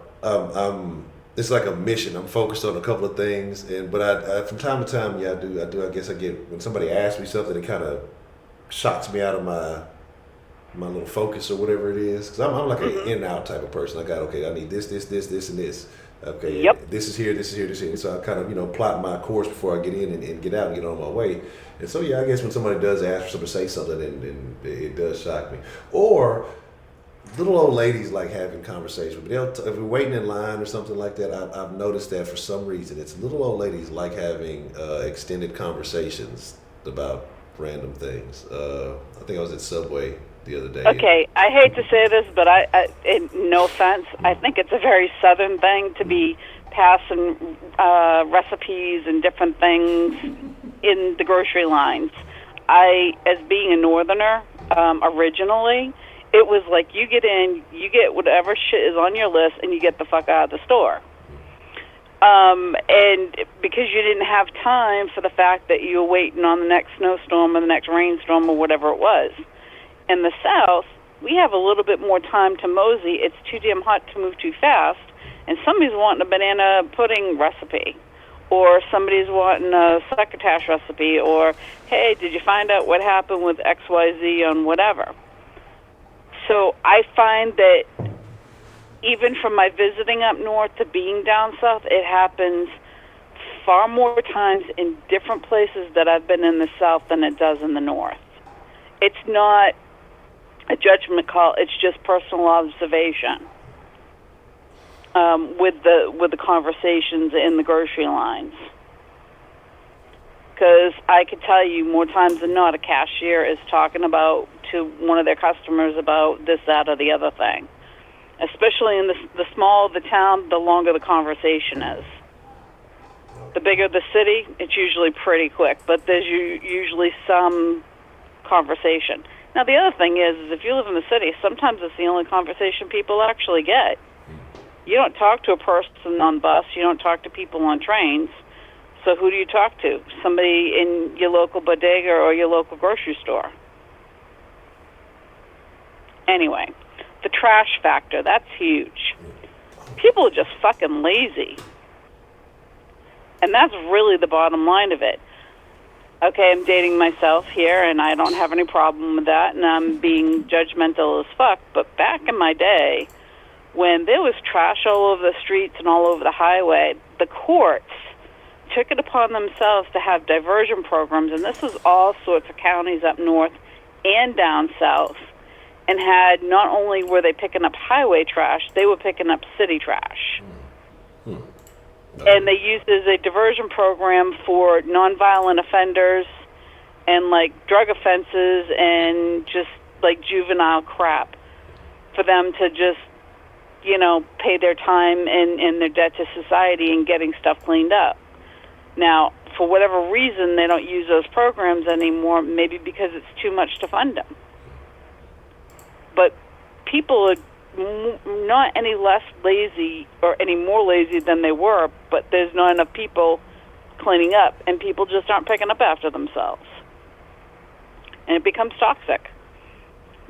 Speaker 1: it's like a mission. I'm focused on a couple of things, but I from time to time, yeah, I do. I guess I get, when somebody asks me something, it kind of shocks me out of my little focus or whatever it is, because I'm like an in and out type of person. I got, okay, I need this, and this. Okay,
Speaker 2: yep.
Speaker 1: This is here. So I kind of, plot my course before I get in and get out and get on my way. And so, yeah, I guess when somebody does ask for somebody to say something, and it does shock me. Or little old ladies like having conversations. If we're waiting in line or something like that, I've noticed that for some reason, it's little old ladies like having extended conversations about random things. I think I was at Subway the other day.
Speaker 2: Okay, I hate to say this, but no offense, I think it's a very Southern thing to be passing recipes and different things in the grocery lines. As being a Northerner, originally, it was like you get in, you get whatever shit is on your list, and you get the fuck out of the store. And because you didn't have time for the fact that you were waiting on the next snowstorm or the next rainstorm or whatever it was. In the South, we have a little bit more time to mosey. It's too damn hot to move too fast, and somebody's wanting a banana pudding recipe, or somebody's wanting a succotash recipe, or, hey, did you find out what happened with XYZ on whatever? So I find that even from my visiting up north to being down south, it happens far more times in different places that I've been in the South than it does in the North. It's not a judgment call. It's just personal observation with the conversations in the grocery lines. Because I could tell you more times than not, a cashier is talking about to one of their customers about this, that, or the other thing. Especially in the smaller the town, the longer the conversation is. The bigger the city, it's usually pretty quick, but there's usually some conversation. Now, the other thing is if you live in the city, sometimes it's the only conversation people actually get. You don't talk to a person on the bus. You don't talk to people on trains. So who do you talk to? Somebody in your local bodega or your local grocery store. Anyway, the trash factor, that's huge. People are just fucking lazy. And that's really the bottom line of it. Okay, I'm dating myself here, and I don't have any problem with that, and I'm being judgmental as fuck. But back in my day, when there was trash all over the streets and all over the highway, the courts took it upon themselves to have diversion programs, and this was all sorts of counties up north and down south, and had not only were they picking up highway trash, they were picking up city trash. And they used it as a diversion program for nonviolent offenders and like drug offenses and just like juvenile crap for them to just, you know, pay their time and their debt to society and getting stuff cleaned up. Now, for whatever reason, they don't use those programs anymore, maybe because it's too much to fund them. But people are not any less lazy or any more lazy than they were, but there's not enough people cleaning up, and people just aren't picking up after themselves. And it becomes toxic.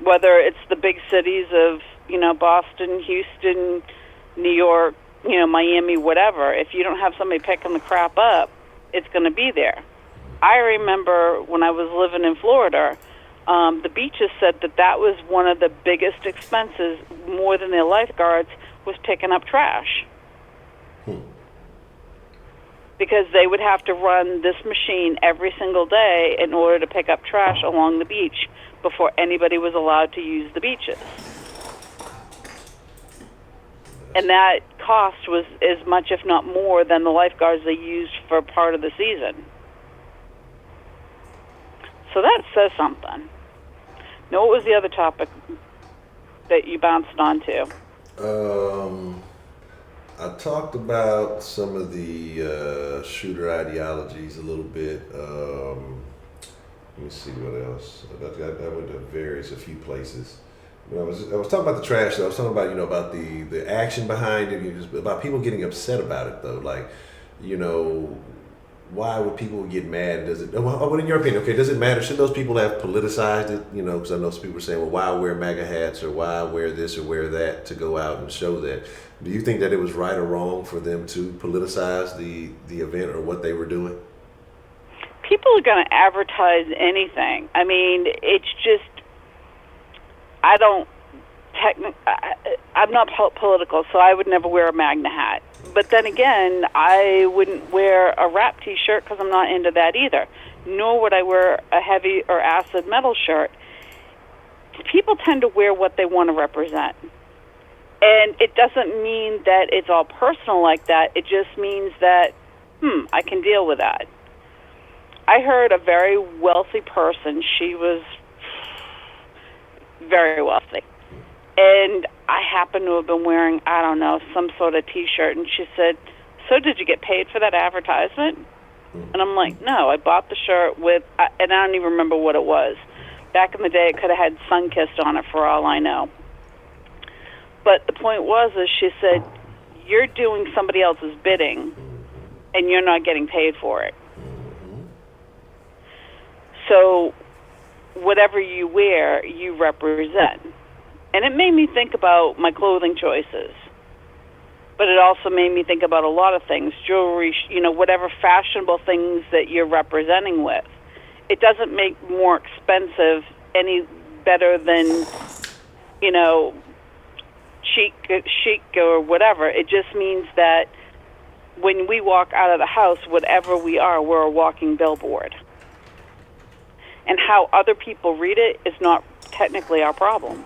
Speaker 2: Whether it's the big cities of, you know, Boston, Houston, New York, you know, Miami, whatever, if you don't have somebody picking the crap up, it's going to be there. I remember when I was living in Florida, the beaches said that was one of the biggest expenses, more than their lifeguards, was picking up trash. Because they would have to run this machine every single day in order to pick up trash along the beach before anybody was allowed to use the beaches. And that cost was as much, if not more, than the lifeguards they used for part of the season. So that says something. Now, what was the other topic that you bounced onto?
Speaker 1: I talked about some of the shooter ideologies a little bit. Let me see what else. I went to a few places. When I was talking about the trash, though. I was talking about, you know, about the action behind it, about people getting upset about it, though. Like, you know, why would people get mad? Does it? What in your opinion? Okay, does it matter? Should those people have politicized it? You know, because I know some people are saying, well, why wear MAGA hats or why wear this or wear that to go out and show that? Do you think that it was right or wrong for them to politicize the event or what they were doing?
Speaker 2: People are going to advertise anything. I mean, it's just, I'm not political, so I would never wear a MAGA hat. But then again, I wouldn't wear a rap T-shirt because I'm not into that either. Nor would I wear a heavy or acid metal shirt. People tend to wear what they want to represent. And it doesn't mean that it's all personal like that. It just means that, I can deal with that. I heard a very wealthy person. She was very wealthy. And I happened to have been wearing, I don't know, some sort of T-shirt. And she said, so did you get paid for that advertisement? And I'm like, no, I bought the shirt with, and I don't even remember what it was. Back in the day, it could have had Sunkissed on it for all I know. But the point was, is she said, you're doing somebody else's bidding, and you're not getting paid for it. So whatever you wear, you represent. And it made me think about my clothing choices. But it also made me think about a lot of things, jewelry, you know, whatever fashionable things that you're representing with. It doesn't make more expensive any better than, you know, chic or whatever. It just means that when we walk out of the house, whatever we are, we're a walking billboard. And how other people read it is not technically our problem.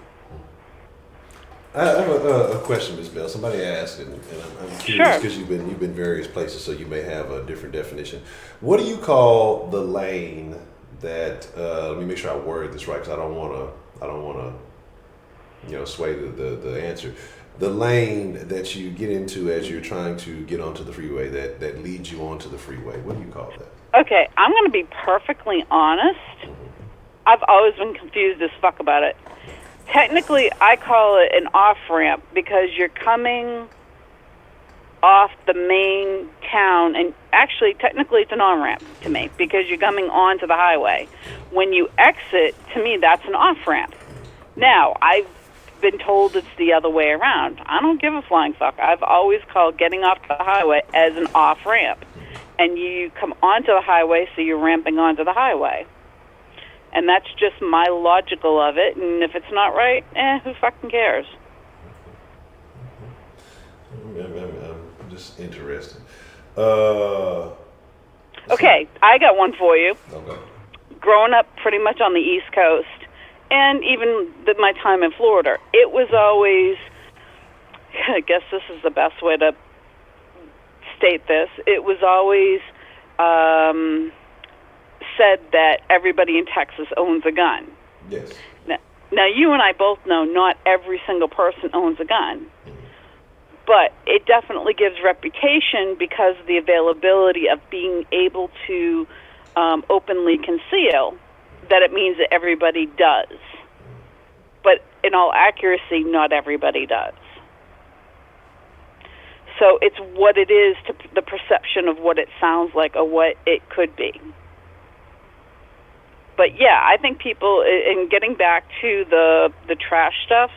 Speaker 1: I have a question, Ms. Bell. Somebody asked, and I'm curious because you've been various places, so you may have a different definition. What do you call the lane that? Let me make sure I word this right, because I don't want to, you know, sway the answer. The lane that you get into as you're trying to get onto the freeway, that leads you onto the freeway. What do you call that?
Speaker 2: Okay, I'm going to be perfectly honest. I've always been confused as fuck about it. Technically, I call it an off-ramp because you're coming off the main town, and actually, technically, it's an on-ramp to me because you're coming onto the highway. When you exit, to me, that's an off-ramp Now, I've been told it's the other way around. I don't give a flying fuck. I've always called getting off the highway as an off-ramp. And you come onto the highway, so you're ramping onto the highway. And that's just my logical of it. And if it's not right, who fucking cares?
Speaker 1: I'm just interested.
Speaker 2: Okay, I got one for you.
Speaker 1: Okay.
Speaker 2: Growing up pretty much on the East Coast, and even my time in Florida, it was always, I guess this is the best way to state this, it was always said that everybody in Texas owns a gun.
Speaker 1: Yes.
Speaker 2: Now, you and I both know not every single person owns a gun. But it definitely gives reputation because of the availability of being able to openly conceal, that it means that everybody does. But in all accuracy, not everybody does. So it's what it is to the perception of what it sounds like or what it could be. But yeah, I think people, in getting back to the trash stuff,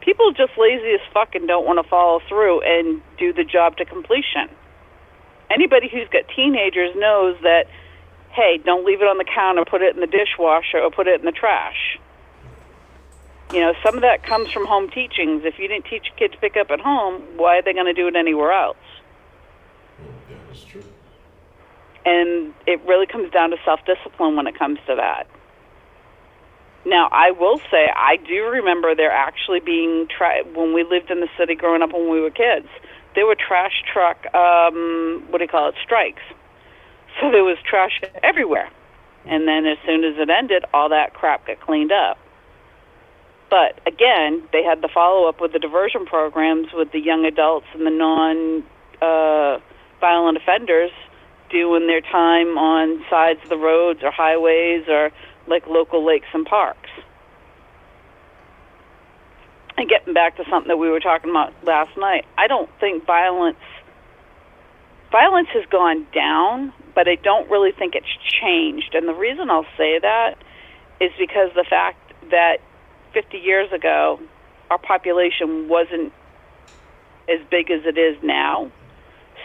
Speaker 2: people are just lazy as fuck and don't want to follow through and do the job to completion. Anybody who's got teenagers knows that, hey, don't leave it on the counter, put it in the dishwasher, or put it in the trash. You know, some of that comes from home teachings. If you didn't teach kids to pick up at home, why are they going to do it anywhere else?
Speaker 1: Yeah, that's true.
Speaker 2: And it really comes down to self-discipline when it comes to that. Now, I will say, I do remember there actually being, when we lived in the city growing up when we were kids, there were trash truck, strikes. So there was trash everywhere. And then as soon as it ended, all that crap got cleaned up. But again, they had the follow-up with the diversion programs with the young adults and the non-violent offenders doing their time on sides of the roads or highways or like local lakes and parks. And getting back to something that we were talking about last night, I don't think violence has gone down, but I don't really think it's changed. And the reason I'll say that is because the fact that 50 years ago, our population wasn't as big as it is now.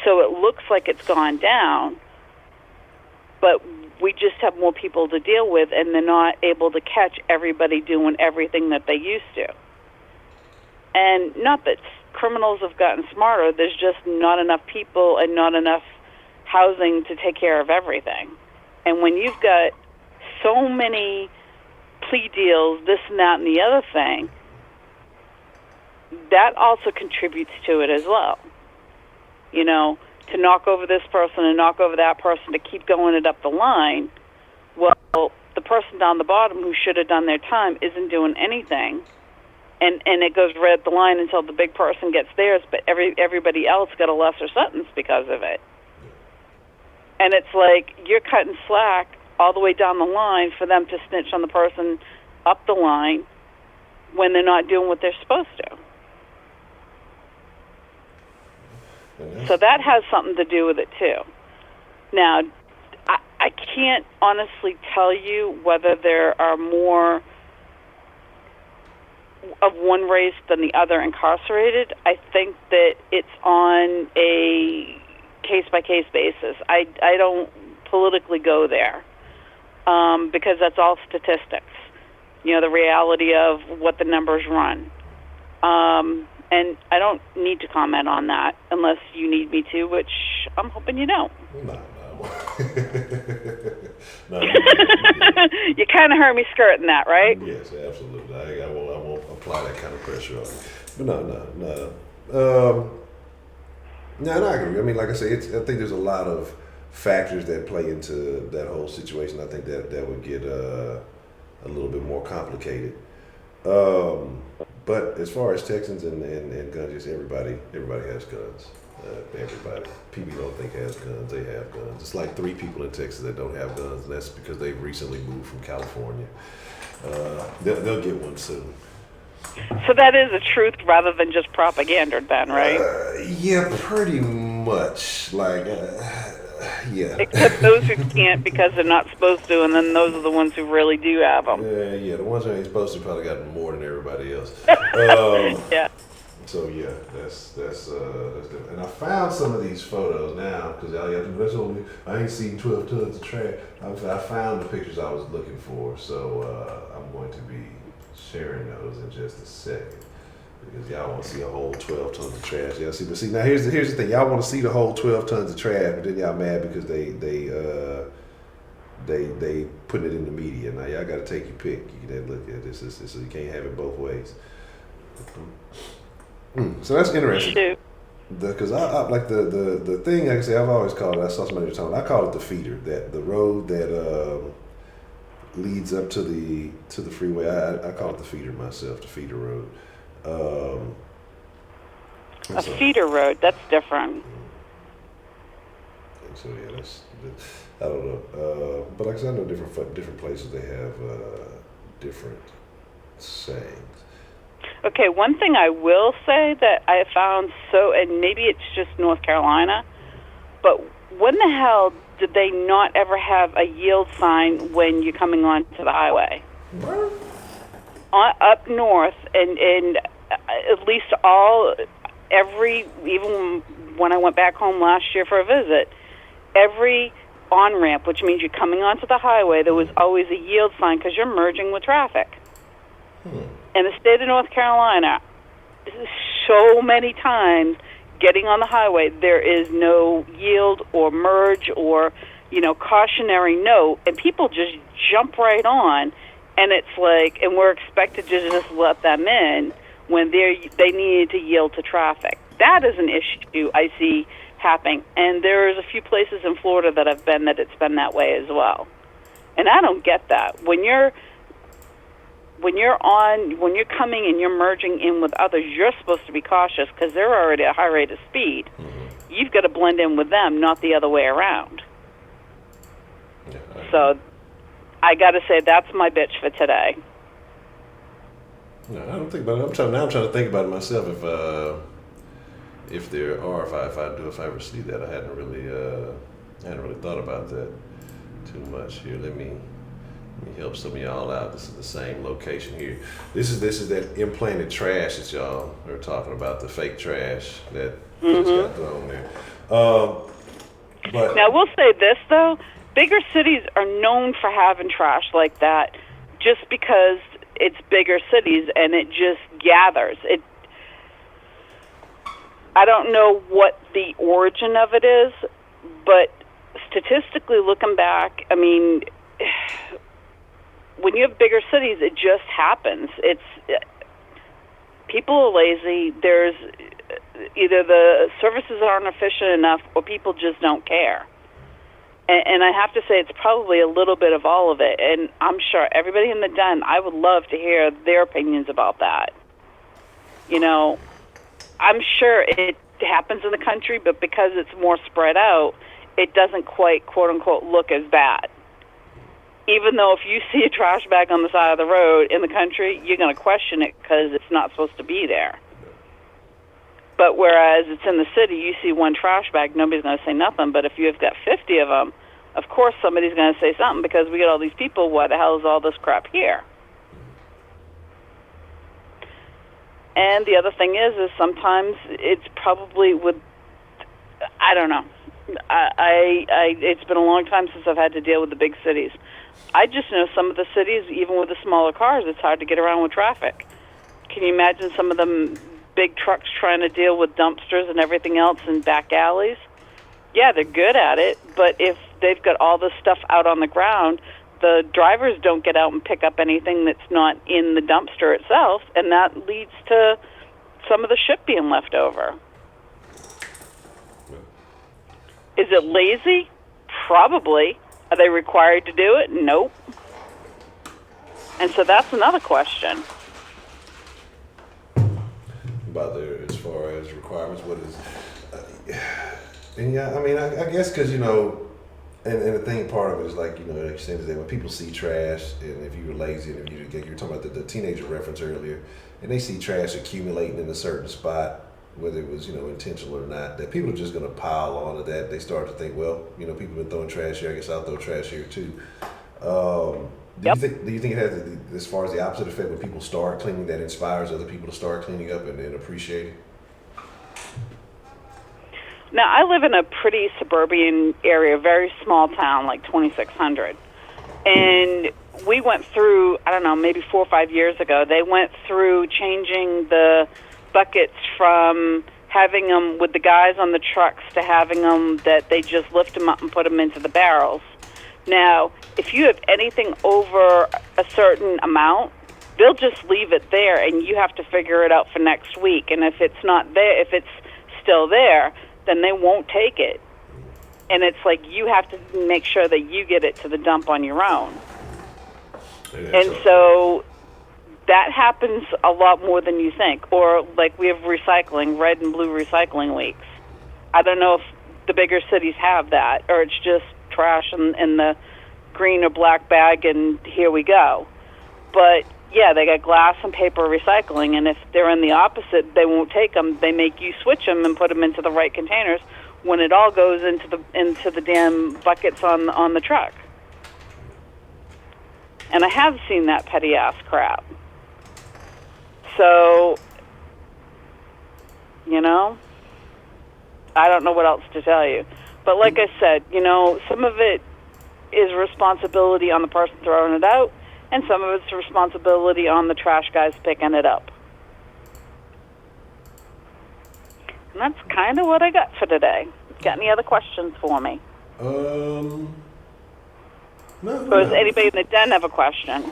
Speaker 2: So it looks like it's gone down, but we just have more people to deal with, and they're not able to catch everybody doing everything that they used to. And not that criminals have gotten smarter, there's just not enough people and not enough housing to take care of everything. And when you've got so many plea deals, this and that and the other thing, that also contributes to it as well. You know, to knock over this person and knock over that person, to keep going it up the line, well, the person down the bottom who should have done their time isn't doing anything, and it goes right up the line until the big person gets theirs, but everybody else got a lesser sentence because of it. And it's like you're cutting slack all the way down the line for them to snitch on the person up the line when they're not doing what they're supposed to. So that has something to do with it, too. Now, I can't honestly tell you whether there are more of one race than the other incarcerated. I think that it's on a case-by-case basis. I don't politically go there because that's all statistics, you know, the reality of what the numbers run. And I don't need to comment on that unless you need me to, which I'm hoping you don't.
Speaker 1: No.
Speaker 2: You kind of heard me skirting that, right?
Speaker 1: Yes, absolutely. I won't apply that kind of pressure on you. But no. No, and I agree. I mean, like I say, I think there's a lot of factors that play into that whole situation. I think that would get a little bit more complicated. But as far as Texans and guns, just everybody has guns. Everybody. People don't think has guns. They have guns. It's like 3 people in Texas that don't have guns, and that's because they've recently moved from California. They'll get one soon.
Speaker 2: So that is the truth rather than just propaganda then, right?
Speaker 1: Yeah, pretty much. Like, Yeah.
Speaker 2: Except those who can't because they're not supposed to, and then those are the ones who really do have them.
Speaker 1: Yeah, the ones who ain't supposed to probably got more than everybody else. Um,
Speaker 2: Yeah.
Speaker 1: so yeah, that's different. And I found some of these photos now because all you have to do, that's only, I ain't seen 12 tons of trash. I found the pictures I was looking for, so I'm going to be sharing those in just a second. Because y'all want to see a whole 12 tons of trash. Y'all see, but see, now here's the thing. Y'all want to see the whole 12 tons of trash, but then y'all mad because they put it in the media. Now y'all got to take your pick. You can look at this. You can't have it both ways. So that's interesting. Because I like the thing. Like I say, I've always called it. I saw somebody talking. I call it the feeder. That the road that leads up to the freeway. I call it the feeder myself. The feeder road.
Speaker 2: A feeder road, that's different.
Speaker 1: So yeah, that's I don't know. But like I said, I know different places they have different sayings.
Speaker 2: Okay, one thing I will say that I found and maybe it's just North Carolina, but when the hell did they not ever have a yield sign when you're coming onto the highway?
Speaker 1: What?
Speaker 2: Up north, and at least even when I went back home last year for a visit, every on-ramp, which means you're coming onto the highway, there was always a yield sign because you're merging with traffic. In the state of North Carolina, so many times getting on the highway, there is no yield or merge or, cautionary note, and people just jump right on. And it's like, and we're expected to just let them in when they needed to yield to traffic. That is an issue I see happening. And there's a few places in Florida that I've been that it's been that way as well. And I don't get that. When you're coming and you're merging in with others, you're supposed to be cautious because they're already at a high rate of speed. Mm-hmm. You've got to blend in with them, not the other way around. Yeah, so I got to say, that's my bitch for today.
Speaker 1: No, I don't think about it. I'm trying to think about it myself. If there are, if I ever see that, I hadn't really thought about that too much. Here, let me help some of y'all out. This is the same location here. This is that implanted trash that y'all are talking about, the fake trash that just got thrown there. But
Speaker 2: now, we'll say this though. Bigger cities are known for having trash like that just because it's bigger cities and it just gathers. I don't know what the origin of it is, but statistically looking back, I mean, when you have bigger cities, it just happens. People are lazy. There's either the services aren't efficient enough or people just don't care. And I have to say, it's probably a little bit of all of it. And I'm sure everybody in the den, I would love to hear their opinions about that. I'm sure it happens in the country, but because it's more spread out, it doesn't quite, quote unquote, look as bad. Even though if you see a trash bag on the side of the road in the country, you're going to question it because it's not supposed to be there. But whereas it's in the city, you see one trash bag, nobody's going to say nothing. But if you've got 50 of them, of course somebody's going to say something because we got all these people. Why the hell is all this crap here? And the other thing is sometimes it's probably I don't know. It's been a long time since I've had to deal with the big cities. I just know some of the cities, even with the smaller cars, it's hard to get around with traffic. Can you imagine some of them big trucks trying to deal with dumpsters and everything else in back alleys? Yeah, they're good at it, but if they've got all this stuff out on the ground, the drivers don't get out and pick up anything that's not in the dumpster itself, and that leads to some of the shit being left over. Is it lazy? Probably. Are they required to do it? Nope. And so that's another question.
Speaker 1: About as far as requirements, what is, and yeah, I mean, I guess because and the thing, part of it is like like you said, that when people see trash, and if you were lazy, and if you were talking about the teenager reference earlier, and they see trash accumulating in a certain spot, whether it was, intentional or not, that people are just going to pile on to that. They start to think, well, people have been throwing trash here. I guess I'll throw trash here too. Do you think it has, as far as the opposite effect, when people start cleaning, that inspires other people to start cleaning up and appreciate it?
Speaker 2: Now, I live in a pretty suburban area, very small town, like 2,600. And we went through, I don't know, maybe 4 or 5 years ago, they went through changing the buckets from having them with the guys on the trucks to having them that they just lift them up and put them into the barrels. Now, if you have anything over a certain amount, they'll just leave it there, and you have to figure it out for next week. And if it's not there, if it's still there, then they won't take it. And it's like you have to make sure that you get it to the dump on your own.
Speaker 1: Yeah,
Speaker 2: and so that happens a lot more than you think. Or like we have recycling, red and blue recycling weeks. I don't know if the bigger cities have that, or it's just trash in the green or black bag and here we go. But yeah, they got glass and paper recycling, and if they're in the opposite, they won't take them. They make you switch them and put them into the right containers when it all goes into the damn buckets on the truck. And I have seen that petty ass crap. So, I don't know what else to tell you. But like I said, some of it is responsibility on the person throwing it out, and some of it's responsibility on the trash guys picking it up. And that's kind of what I got for today. Got any other questions for me?
Speaker 1: No.
Speaker 2: Or does anybody in the den have a question?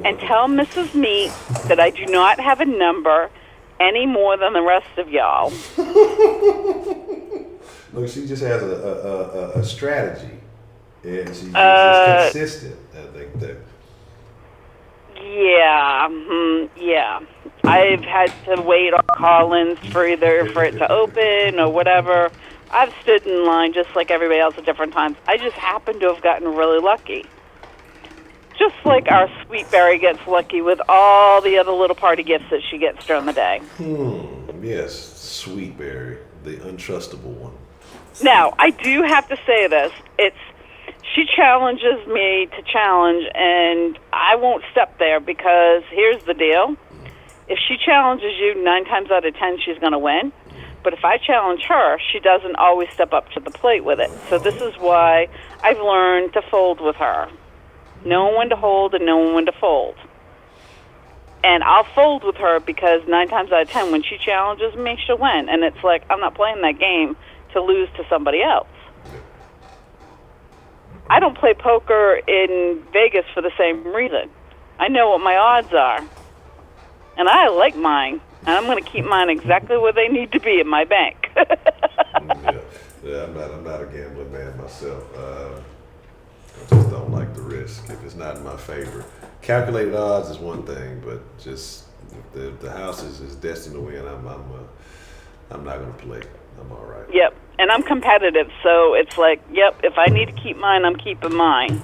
Speaker 2: And tell Mrs. Meat that I do not have a number any more than the rest of y'all.
Speaker 1: Look, she just has a strategy, and she's consistent. I think that.
Speaker 2: Yeah. I've had to wait on call-ins for it to open or whatever. I've stood in line just like everybody else at different times. I just happen to have gotten really lucky. Just like our Sweet Berry gets lucky with all the other little party gifts that she gets during the day.
Speaker 1: Yes, Sweet Berry, the untrustable one.
Speaker 2: Now, I do have to say this. She challenges me to challenge, and I won't step there because here's the deal. If she challenges you, 9 times out of 10, she's going to win. But if I challenge her, she doesn't always step up to the plate with it. So this is why I've learned to fold with her. Know when to hold and know when to fold. And I'll fold with her because 9 times out of 10, when she challenges me, she'll win. And it's like, I'm not playing that game to lose to somebody else. I don't play poker in Vegas for the same reason. I know what my odds are. And I like mine. And I'm going to keep mine exactly where they need to be in my bank.
Speaker 1: Yeah, I'm not a gambling man myself. I just don't like the risk if it's not in my favor. Calculated odds is one thing, but just if the house is destined to win, I'm not going to play. I'm all right.
Speaker 2: Yep, and I'm competitive, so it's like, yep, if I need to keep mine, I'm keeping mine.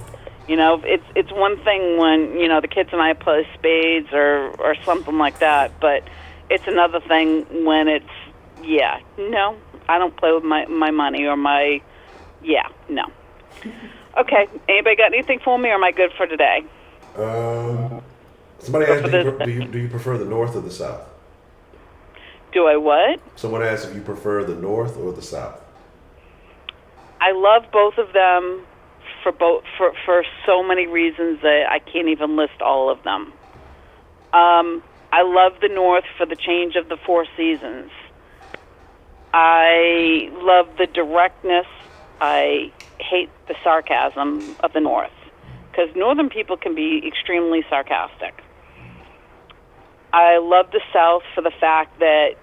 Speaker 2: It's one thing when, the kids and I play spades or something like that, but it's another thing when it's, no, I don't play with my money or no. Okay, anybody got anything for me, or am I good for today?
Speaker 1: Somebody asked, do you prefer the North or the South?
Speaker 2: Do I what?
Speaker 1: Someone asked if you prefer the North or the South.
Speaker 2: I love both of them for so many reasons that I can't even list all of them. I love the North for the change of the 4 seasons. I love the directness. I hate the sarcasm of the North, because Northern people can be extremely sarcastic. I love the South for the fact that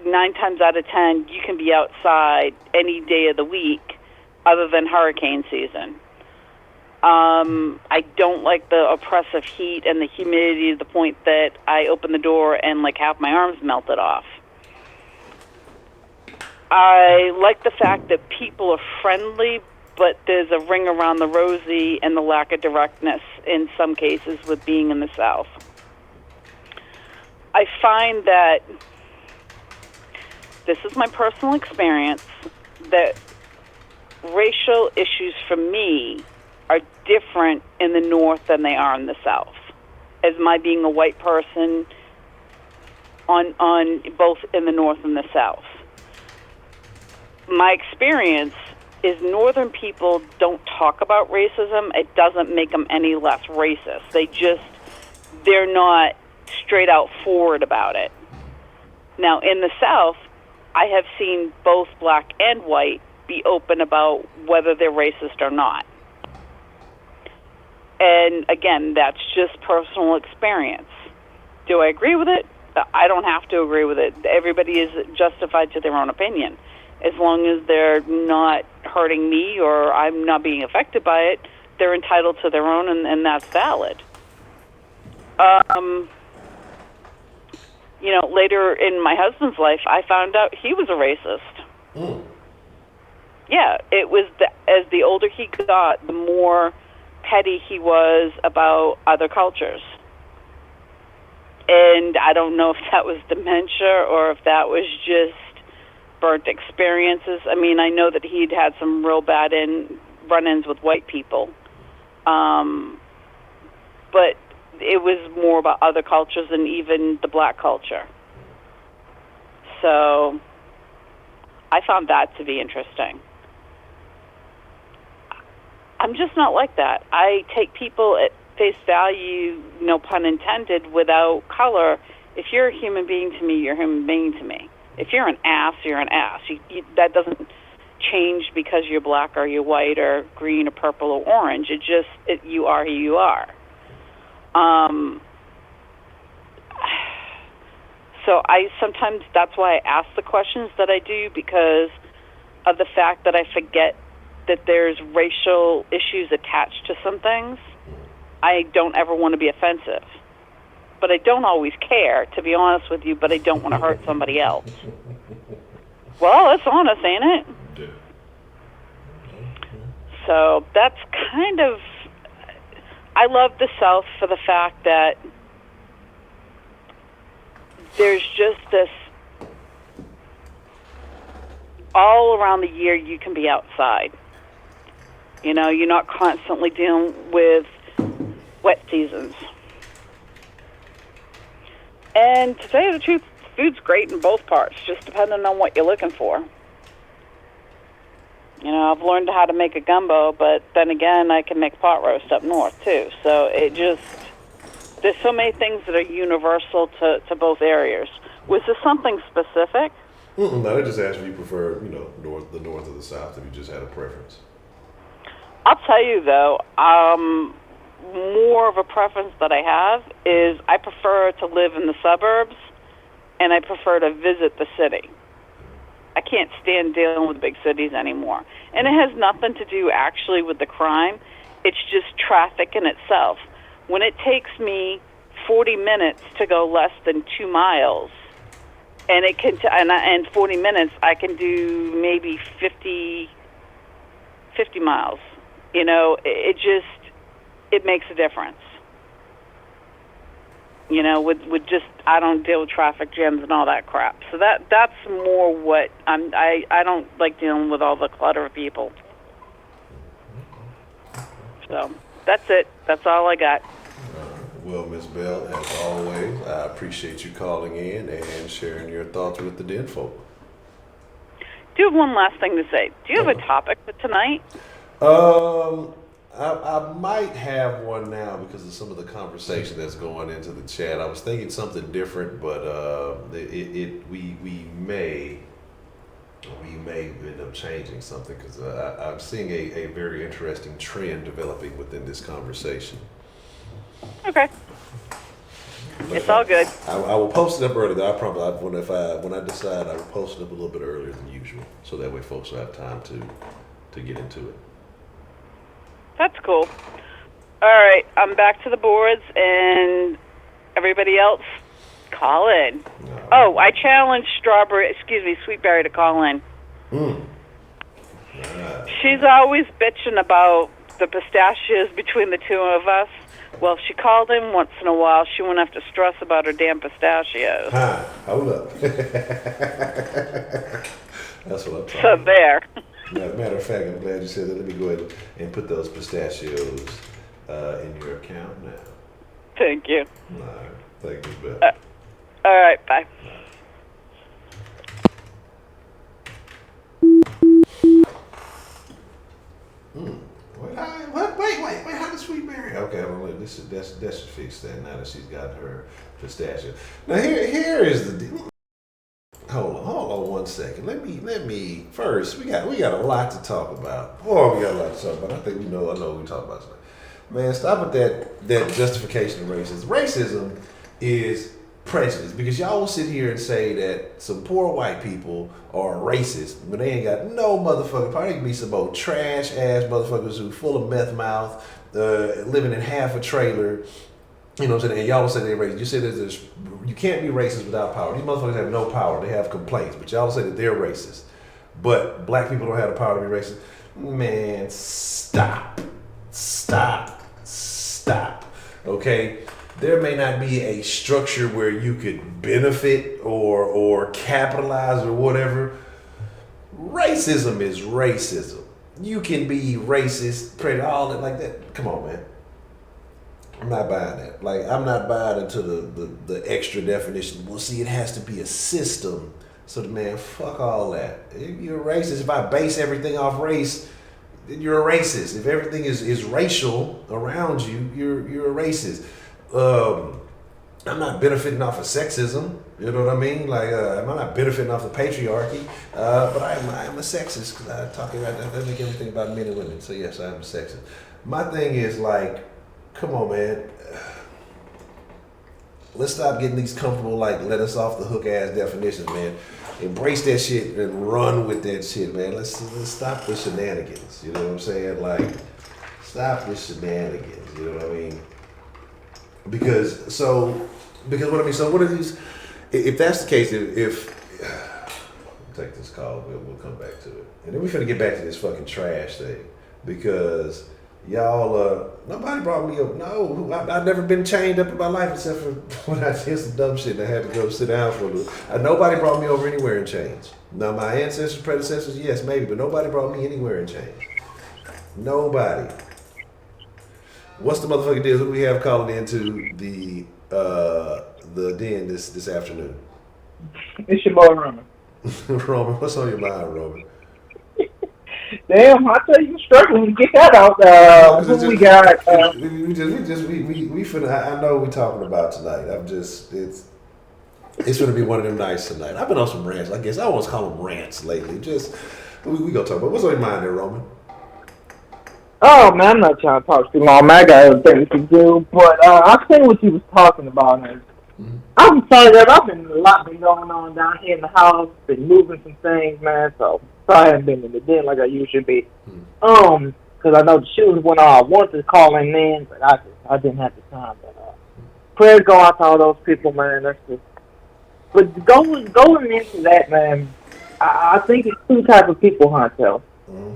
Speaker 2: 9 times out of 10, you can be outside any day of the week other than hurricane season. I don't like the oppressive heat and the humidity to the point that I open the door and like half my arms melted off. I like the fact that people are friendly, but there's a ring around the rosy and the lack of directness in some cases with being in the South. I find that this is my personal experience, that racial issues for me are different in the North than they are in the South. As my being a white person on both in the North and the South. My experience is Northern people don't talk about racism. It doesn't make them any less racist. They're not straight out forward about it. Now, in the South, I have seen both black and white be open about whether they're racist or not. And again, that's just personal experience. Do I agree with it? I don't have to agree with it. Everybody is justified to their own opinion. As long as they're not hurting me or I'm not being affected by it, they're entitled to their own, and that's valid. Later in my husband's life, I found out he was a racist.
Speaker 1: Mm.
Speaker 2: Yeah, it was as the older he got, the more petty he was about other cultures. And I don't know if that was dementia or if that was just burnt experiences. I mean, I know that he'd had some real bad run-ins with white people. But it was more about other cultures than even the black culture. So I found that to be interesting. I'm just not like that. I take people at face value, no pun intended, without color. If you're a human being to me, you're a human being to me. If you're an ass, you're an ass. That doesn't change because you're black or you're white or green or purple or orange. You are who you are. So sometimes that's why I ask the questions that I do, because of the fact that I forget that there's racial issues attached to some things. I don't ever want to be offensive. But I don't always care, to be honest with you, but I don't want to hurt somebody else. Well, that's honest, ain't it?
Speaker 1: Yeah.
Speaker 2: So that's kind of... I love the South for the fact that there's just this... all around the year you can be outside. You know, you're not constantly dealing with wet seasons. And to tell you the truth, food's great in both parts, just depending on what you're looking for. You know, I've learned how to make a gumbo, but then again, I can make pot roast up north, too. So there's so many things that are universal to both areas. Was there something specific?
Speaker 1: No, I just asked if you prefer, the north or the south, if you just had a preference.
Speaker 2: I'll tell you, though, more of a preference that I have is I prefer to live in the suburbs, and I prefer to visit the city. I can't stand dealing with big cities anymore. And it has nothing to do actually with the crime. It's just traffic in itself. When it takes me 40 minutes to go less than 2 miles, and it can and 40 minutes I can do maybe 50 miles. You know, it makes a difference. You know, with just, I don't deal with traffic jams and all that crap. So that's more what I don't like dealing with all the clutter of people. So that's it. That's all I got.
Speaker 1: Well, Ms. Bell, as always, I appreciate you calling in and sharing your thoughts with the Den folk.
Speaker 2: Do you have one last thing to say? Do you have a topic for tonight?
Speaker 1: I might have one now because of some of the conversation that's going into the chat. I was thinking something different, but we may end up changing something because I'm seeing a very interesting trend developing within this conversation.
Speaker 2: Okay.
Speaker 1: But
Speaker 2: it's all good.
Speaker 1: I will post it up early. I promise. When I decide, I will post it up a little bit earlier than usual, so that way folks will have time to get into it.
Speaker 2: That's cool. All right, I'm back to the boards, and everybody else, call in.
Speaker 1: No.
Speaker 2: Oh, I challenged Sweetberry to call in.
Speaker 1: Mm.
Speaker 2: She's always bitching about the pistachios between the two of us. Well, she called him once in a while. She wouldn't have to stress about her damn pistachios.
Speaker 1: Huh, hold up. That's what I'm talking
Speaker 2: So
Speaker 1: about.
Speaker 2: there.
Speaker 1: Matter of fact, I'm glad you said that. Let me go ahead and put those pistachios in your account now.
Speaker 2: Thank you.
Speaker 1: All right. Thank you, Beth.
Speaker 2: All right, bye.
Speaker 1: Wait, how does Sweet Mary? Okay, well, that should fix that now that she's got her pistachio. Now here is the deal. Hold on 1 second. Let me first. We got a lot to talk about. Oh, we got a lot to talk about. I think I know what we talk about tonight. Man, stop with that justification of racism. Racism is prejudice because y'all will sit here and say that some poor white people are racist, but they ain't got no motherfucking power. They can be some old trash ass motherfuckers who full of meth mouth, living in half a trailer. You know what I'm saying? And y'all will say they're racist. You say that you can't be racist without power. These motherfuckers have no power. They have complaints, but y'all will say that they're racist. But black people don't have the power to be racist. Man, stop. Okay? There may not be a structure where you could benefit or capitalize or whatever. Racism is racism. You can be racist, all that like that. Come on, man. I'm not buying that. Like, I'm not buying into the extra definition. Well, see, it has to be a system. So, man, fuck all that. If you're a racist, if I base everything off race, then you're a racist. If everything is racial around you, you're a racist. I'm not benefiting off of sexism. You know what I mean? Like, I'm not benefiting off the patriarchy. But I'm a sexist because I talk about that. Doesn't make everything about men and women. So, yes, I'm a sexist. My thing is, like, come on, man. Let's stop getting these comfortable, like, let us off the hook ass definitions, man. Embrace that shit and run with that shit, man. Let's stop the shenanigans. You know what I'm saying? Like, stop the shenanigans. You know what I mean? Because what I mean, so what are these? If that's the case, if take this call, we'll come back to it, and then we're gonna get back to this fucking trash thing because. Y'all, nobody brought me up. No, I've never been chained up in my life except for when I did some dumb shit and I had to go sit down for a little. Nobody brought me over anywhere in chains. Now, my ancestors, predecessors, yes, maybe, but nobody brought me anywhere in chains. Nobody. What's the motherfucking deal? Who do we have calling into the den this afternoon?
Speaker 3: It's your boy Roman.
Speaker 1: Roman, what's on your mind, Roman?
Speaker 3: Damn, I tell you, struggling to get that out. Who we got?
Speaker 1: We finna. I know what we're talking about tonight. It's gonna be one of them nights tonight. I've been on some rants. I guess I always call them rants lately. We gonna talk about what's on your mind there, Roman.
Speaker 3: Oh man, I'm not trying to talk too long. Man, I got other things to do. But I think what you was talking about, man. Mm-hmm. I'm sorry that a lot been going on down here in the house. Been moving some things, man. So I haven't been in the den like I usually be. Because I know the shoes went on. I wanted to call in then, but I didn't have the time. But prayers go out to all those people, man. That's just. But going into that, man, I think it's two types of people, Honcho. Mm-hmm.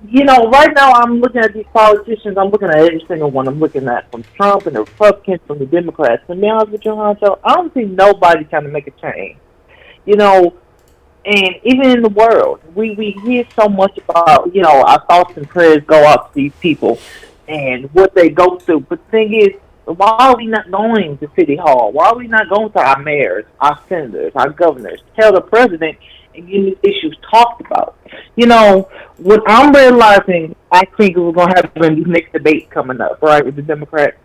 Speaker 3: You know, right now I'm looking at these politicians. I'm looking at every single one. I'm looking at from Trump and the Republicans, from the Democrats. To be honest with you, Honcho, I don't see nobody trying to make a change. You know, and even in the world, we hear so much about, you know, our thoughts and prayers go out to these people and what they go through. But the thing is, why are we not going to City Hall? Why are we not going to our mayors, our senators, our governors, tell the president and get these issues talked about? You know, what I'm realizing, I think we're going to have these next debates coming up, right, with the Democrats.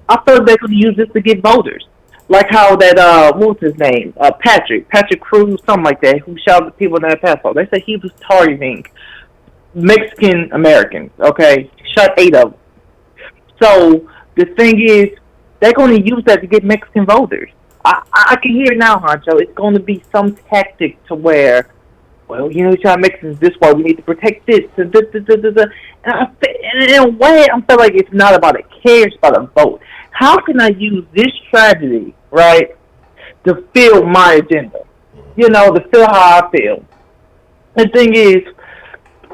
Speaker 3: I thought they could use this to get voters. Like how that, what was his name? Patrick Cruz, something like that, who shot the people in El Paso. They said he was targeting Mexican Americans, okay? Shot 8 of them. So the thing is, they're going to use that to get Mexican voters. I can hear it now, Honcho. It's going to be some tactic to where, well, you know, try to make this way. We need to protect this. And in a way, I feel like it's not about a care, it's about a vote. How can I use this tragedy, right, to fill my agenda? You know, to feel how I feel. The thing is,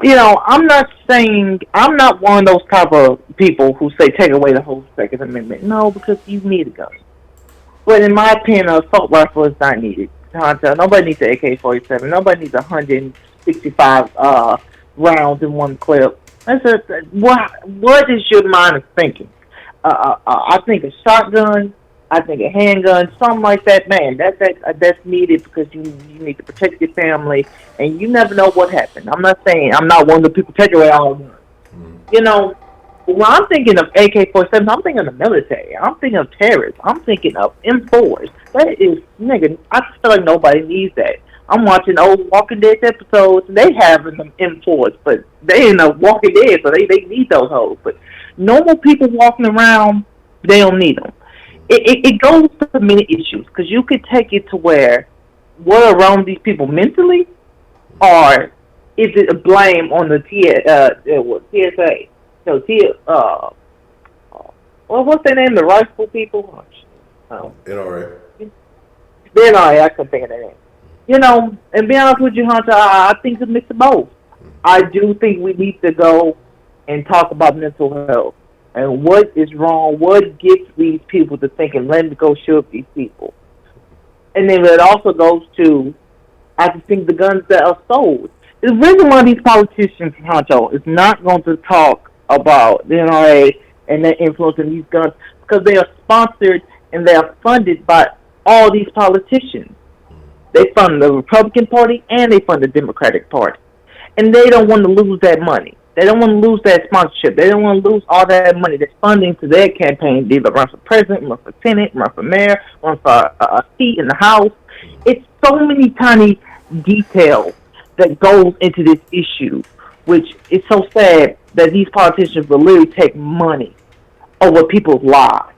Speaker 3: I'm not saying I'm not one of those type of people who say take away the whole Second Amendment. No, because you need a gun. But in my opinion, an assault rifle is not needed. Nobody needs an AK-47. Nobody needs 165 rounds in one clip. What is your mind of thinking? I think a shotgun. I think a handgun, something like that. Man, that's needed because you need to protect your family, and you never know what happened. I'm not saying I'm not one of the people take away all guns. When I'm thinking of AK-47, I'm thinking of military. I'm thinking of terrorists. I'm thinking of M4s. That is, nigga, I just feel like nobody needs that. I'm watching old Walking Dead episodes, and they have them M4s, but they ain't a Walking Dead, so they need those hoes. But normal people walking around, they don't need them. It goes to many issues, because you could take it to where what are wrong with these people mentally, or is it a blame on the TSA? So what's their name? The rifle people?
Speaker 1: NRA.
Speaker 3: NRA, I couldn't think of their name. And be honest with you, Hunter, I think it's a mix of both. I do think we need to go and talk about mental health and what is wrong, what gets these people to thinking, let me go shoot these people. And then it also goes to, I just think the guns that are sold. The reason why these politicians, Honcho, is not going to talk about the NRA and their influence in these guns because they are sponsored and they are funded by all these politicians. They fund the Republican Party and they fund the Democratic Party. And they don't want to lose that money. They don't want to lose that sponsorship. They don't want to lose all that money that's funding to their campaign, either run for president, run for senate, run for mayor, run for a seat in the House. It's so many tiny details that goes into this issue, which is so sad that these politicians will literally take money over people's lives.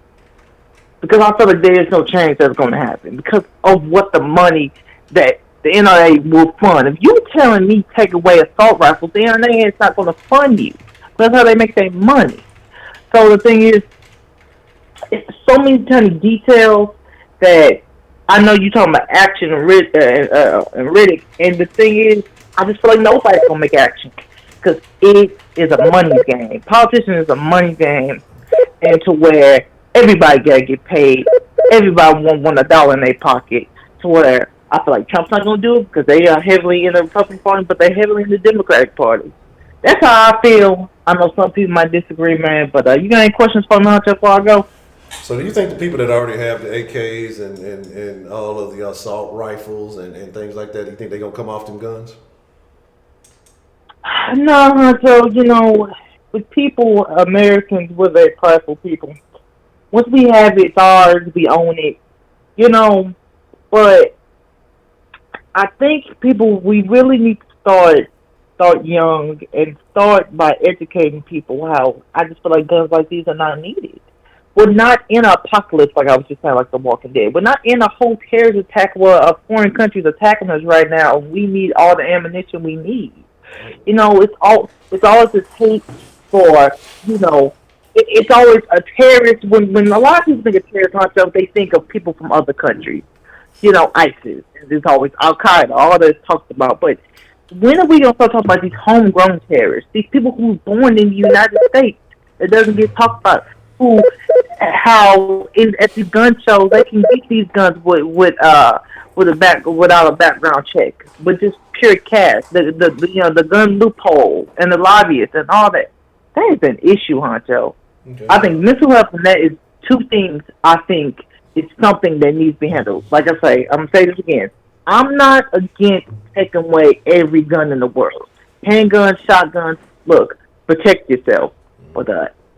Speaker 3: Because I feel like there is no change that's going to happen because of what the money that the NRA will fund. If you're telling me take away assault rifles, the NRA is not going to fund you. That's how they make their money. So the thing is, it's so many tiny details that I know you're talking about action and Rhetoric, and the thing is, I just feel like nobody's going to make action because it is a money game. Politicians is a money game, and to where everybody got to get paid. Everybody want $1 in their pocket, to where I feel like Trump's not going to do it because they are heavily in the Republican Party, but they're heavily in the Democratic Party. That's how I feel. I know some people might disagree, man, but you got any questions for me, Honcho, before I go?
Speaker 1: So do you think the people that already have the AKs and all of the assault rifles and things like that, do you think they're going to come off them guns?
Speaker 3: No, Honcho, with people, Americans, we're very prideful people. Once we have it, it's ours, we own it, but I think we really need to start young and start by educating people how I just feel like guns like these are not needed. We're not in an apocalypse like I was just saying, like The Walking Dead. We're not in a whole terrorist attack where a foreign country's attacking us right now and we need all the ammunition we need. It's always this hate for, it's always a terrorist. When a lot of people think of terrorists, they think of people from other countries. ISIS. There's always Al Qaeda. All that's talked about. But when are we gonna start talking about these homegrown terrorists? These people who were born in the United States. It doesn't get talked about. At these gun shows they can get these guns without a background check, with just pure cash. The gun loophole and the lobbyists and all that. That is an issue, Honcho. Okay. I think mental health and that is two things. I think it's something that needs to be handled. Like I say, I'm gonna say this again. I'm not against taking away every gun in the world. Handguns, shotguns. Look, protect yourself. But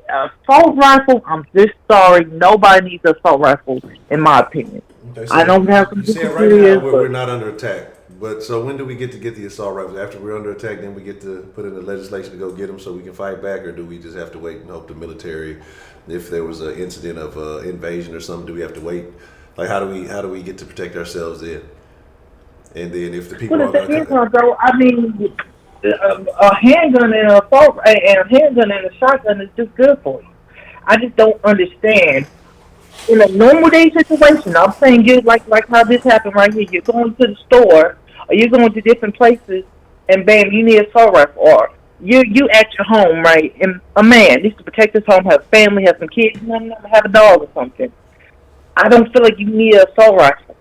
Speaker 3: assault rifle, I'm just sorry. Nobody needs an assault rifle, in my opinion.
Speaker 1: Okay, so
Speaker 3: I don't have some
Speaker 1: right now we're not under attack. But so when do we get the assault rifles? After we're under attack, then we get to put in the legislation to go get them so we can fight back, or do we just have to wait and hope the military, if there was an incident of invasion or something, do we have to wait? Like how do we get to protect ourselves then? And then if the people are going
Speaker 3: to a handgun and a handgun and a shotgun is just good for you. I just don't understand. In a normal day situation, I'm saying you like how this happened right here. You're going to the store or you're going to different places and bam, you need a assault rifle, or you at your home, right? And a man needs to protect his home, have a family, have some kids, have a dog or something. I don't feel like you need an assault rifle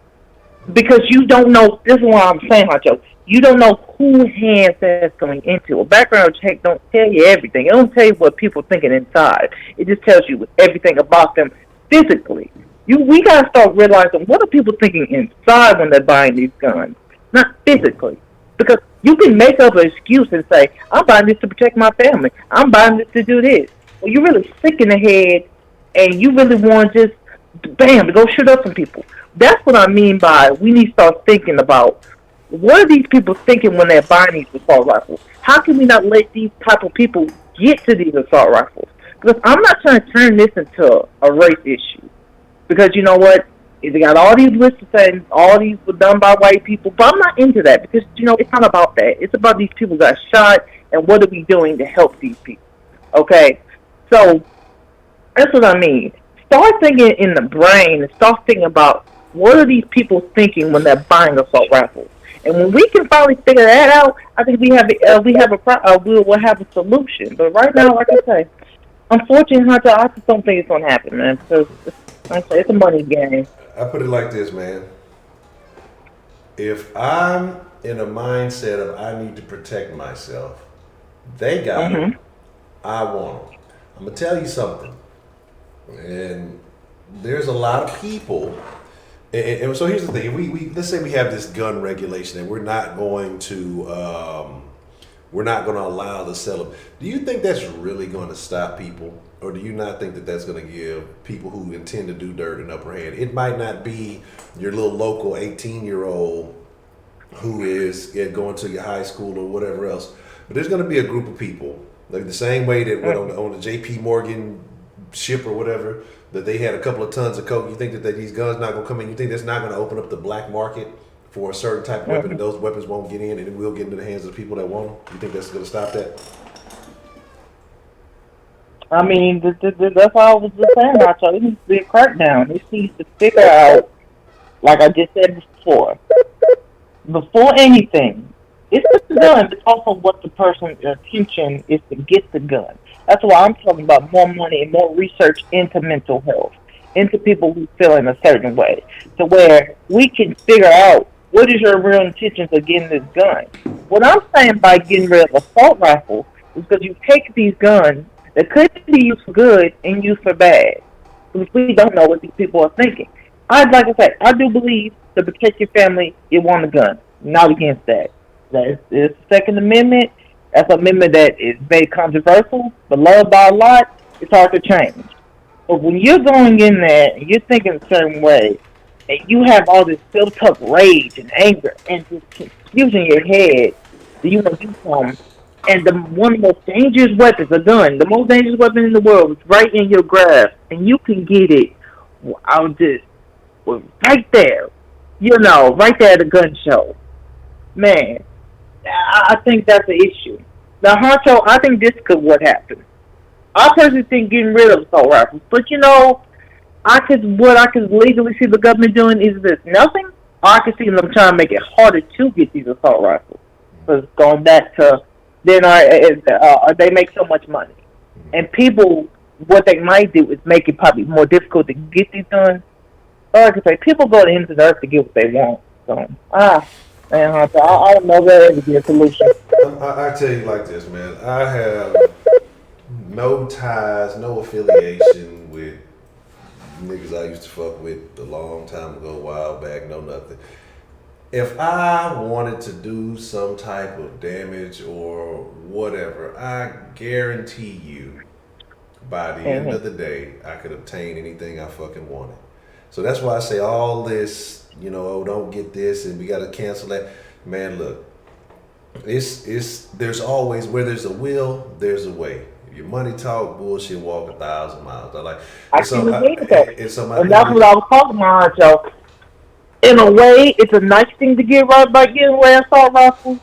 Speaker 3: because you don't know. This is what I'm saying, Honcho. You don't know who hands that's going into. A background check don't tell you everything. It don't tell you what people are thinking inside. It just tells you everything about them physically. We gotta start realizing what are people thinking inside when they're buying these guns, not physically. Because you can make up an excuse and say, "I'm buying this to protect my family. I'm buying this to do this." Well, you're really sick in the head, and you really want to just bam to go shoot up some people. That's what I mean by we need to start thinking about what are these people thinking when they're buying these assault rifles. How can we not let these type of people get to these assault rifles? Because I'm not trying to turn this into a race issue. Because you know what? They got all these lists of things, all these were done by white people, but I'm not into that because, it's not about that. It's about these people got shot and what are we doing to help these people, okay? So that's what I mean. Start thinking in the brain and start thinking about what are these people thinking when they're buying assault rifles. And when we can finally figure that out, I think we'll have a solution. But right now, like I say, unfortunately, Hunter, I just don't think it's gonna happen, man. Because it's a money game.
Speaker 1: I put it like this, man. If I'm in a mindset of I need to protect myself, they got it. I want them. I'm gonna tell you something, and there's a lot of people. And so here's the thing: we let's say we have this gun regulation, and we're not going to allow the sale. Do you think that's really going to stop people? Or do you not think that that's going to give people who intend to do dirt an upper hand? It might not be your little local 18-year-old who is going to your high school or whatever else. But there's going to be a group of people, like the same way that on the J.P. Morgan ship or whatever, that they had a couple of tons of coke. You think that these guns not going to come in? You think that's not going to open up the black market for a certain type of weapon, and those weapons won't get in, and it will get into the hands of the people that want them? You think that's going to stop that?
Speaker 3: I mean, that's all I was just saying. Nacho. It needs to be a crackdown. It needs to figure out, like I just said before anything, it's the gun. It's also what the person's intention is to get the gun. That's why I'm talking about more money and more research into mental health, into people who feel in a certain way, to where we can figure out what is your real intentions of getting this gun. What I'm saying by getting rid of assault rifles is because you take these guns that could be used for good and used for bad. Because we don't know what these people are thinking. Like I said, I do believe to protect your family, you want a gun. Not against that. It's the Second Amendment. That's an amendment that is very controversial, but loved by a lot. It's hard to change. But when you're going in there and you're thinking a certain way, and you have all this built-up rage and anger and just confusion in your head that you want to do something, and one of the most dangerous weapons, a gun, the most dangerous weapon in the world, is right in your grasp, and you can get it right there, right there at a gun show. Man, I think that's an issue. Now, Honcho, I think this could what happened. I personally think getting rid of assault rifles, but what I could legally see the government doing is this: nothing. Or I could see them trying to make it harder to get these assault rifles. Because going back to then they make so much money. And people, what they might do is make it probably more difficult to get these guns. Or I could say, people go to the earth to get what they want. So, man, I don't know that would be a solution.
Speaker 1: I tell you like this, man. I have no ties, no affiliation with niggas I used to fuck with a long time ago, a while back, no nothing. If I wanted to do some type of damage or whatever, I guarantee you by the end of the day, I could obtain anything I fucking wanted. So that's why I say all this, don't get this and we got to cancel that. Man, look, there's always, where there's a will, there's a way. Your money talk, bullshit walk 1,000 miles.
Speaker 3: And that's what I was talking about, Joe. In a way, it's a nice thing to get right by getting away assault rifles.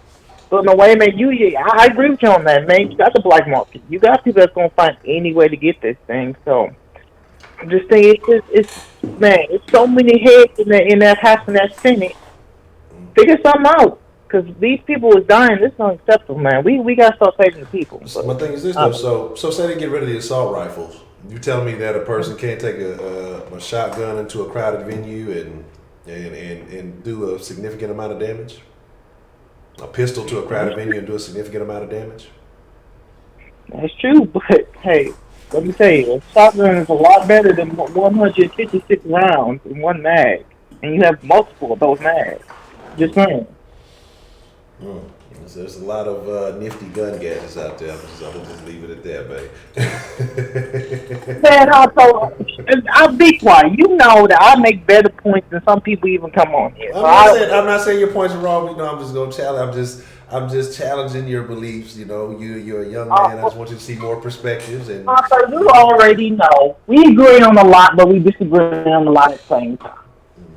Speaker 3: But in a way, man, I agree with you on that, man. You got the black market. You got people that's going to find any way to get this thing. So, I'm just saying, it's so many heads in that house and that Senate. Figure something out. Because these people is dying. This is unacceptable, man. We got to start saving the people.
Speaker 1: So my thing is this though. So say they get rid of the assault rifles. You tell me that a person can't take a shotgun into a crowded venue and do a significant amount of damage? A pistol to a crowded venue and do a significant amount of damage?
Speaker 3: That's true, but hey, let me tell you, a shotgun is a lot better than 156 rounds in one mag, and you have multiple of those mags. Just saying.
Speaker 1: There's a lot of nifty gun gadgets out there. I'm gonna just leave it at that, babe.
Speaker 3: Man, I'll be quiet. You know that I make better points than some people even come on here.
Speaker 1: I'm not saying your points are wrong. You know, I'm just gonna challenge. I'm just challenging your beliefs. You know, you're a young man. I just want you to see more perspectives. And
Speaker 3: you already know we agree on a lot, but we disagree on a lot at the same time.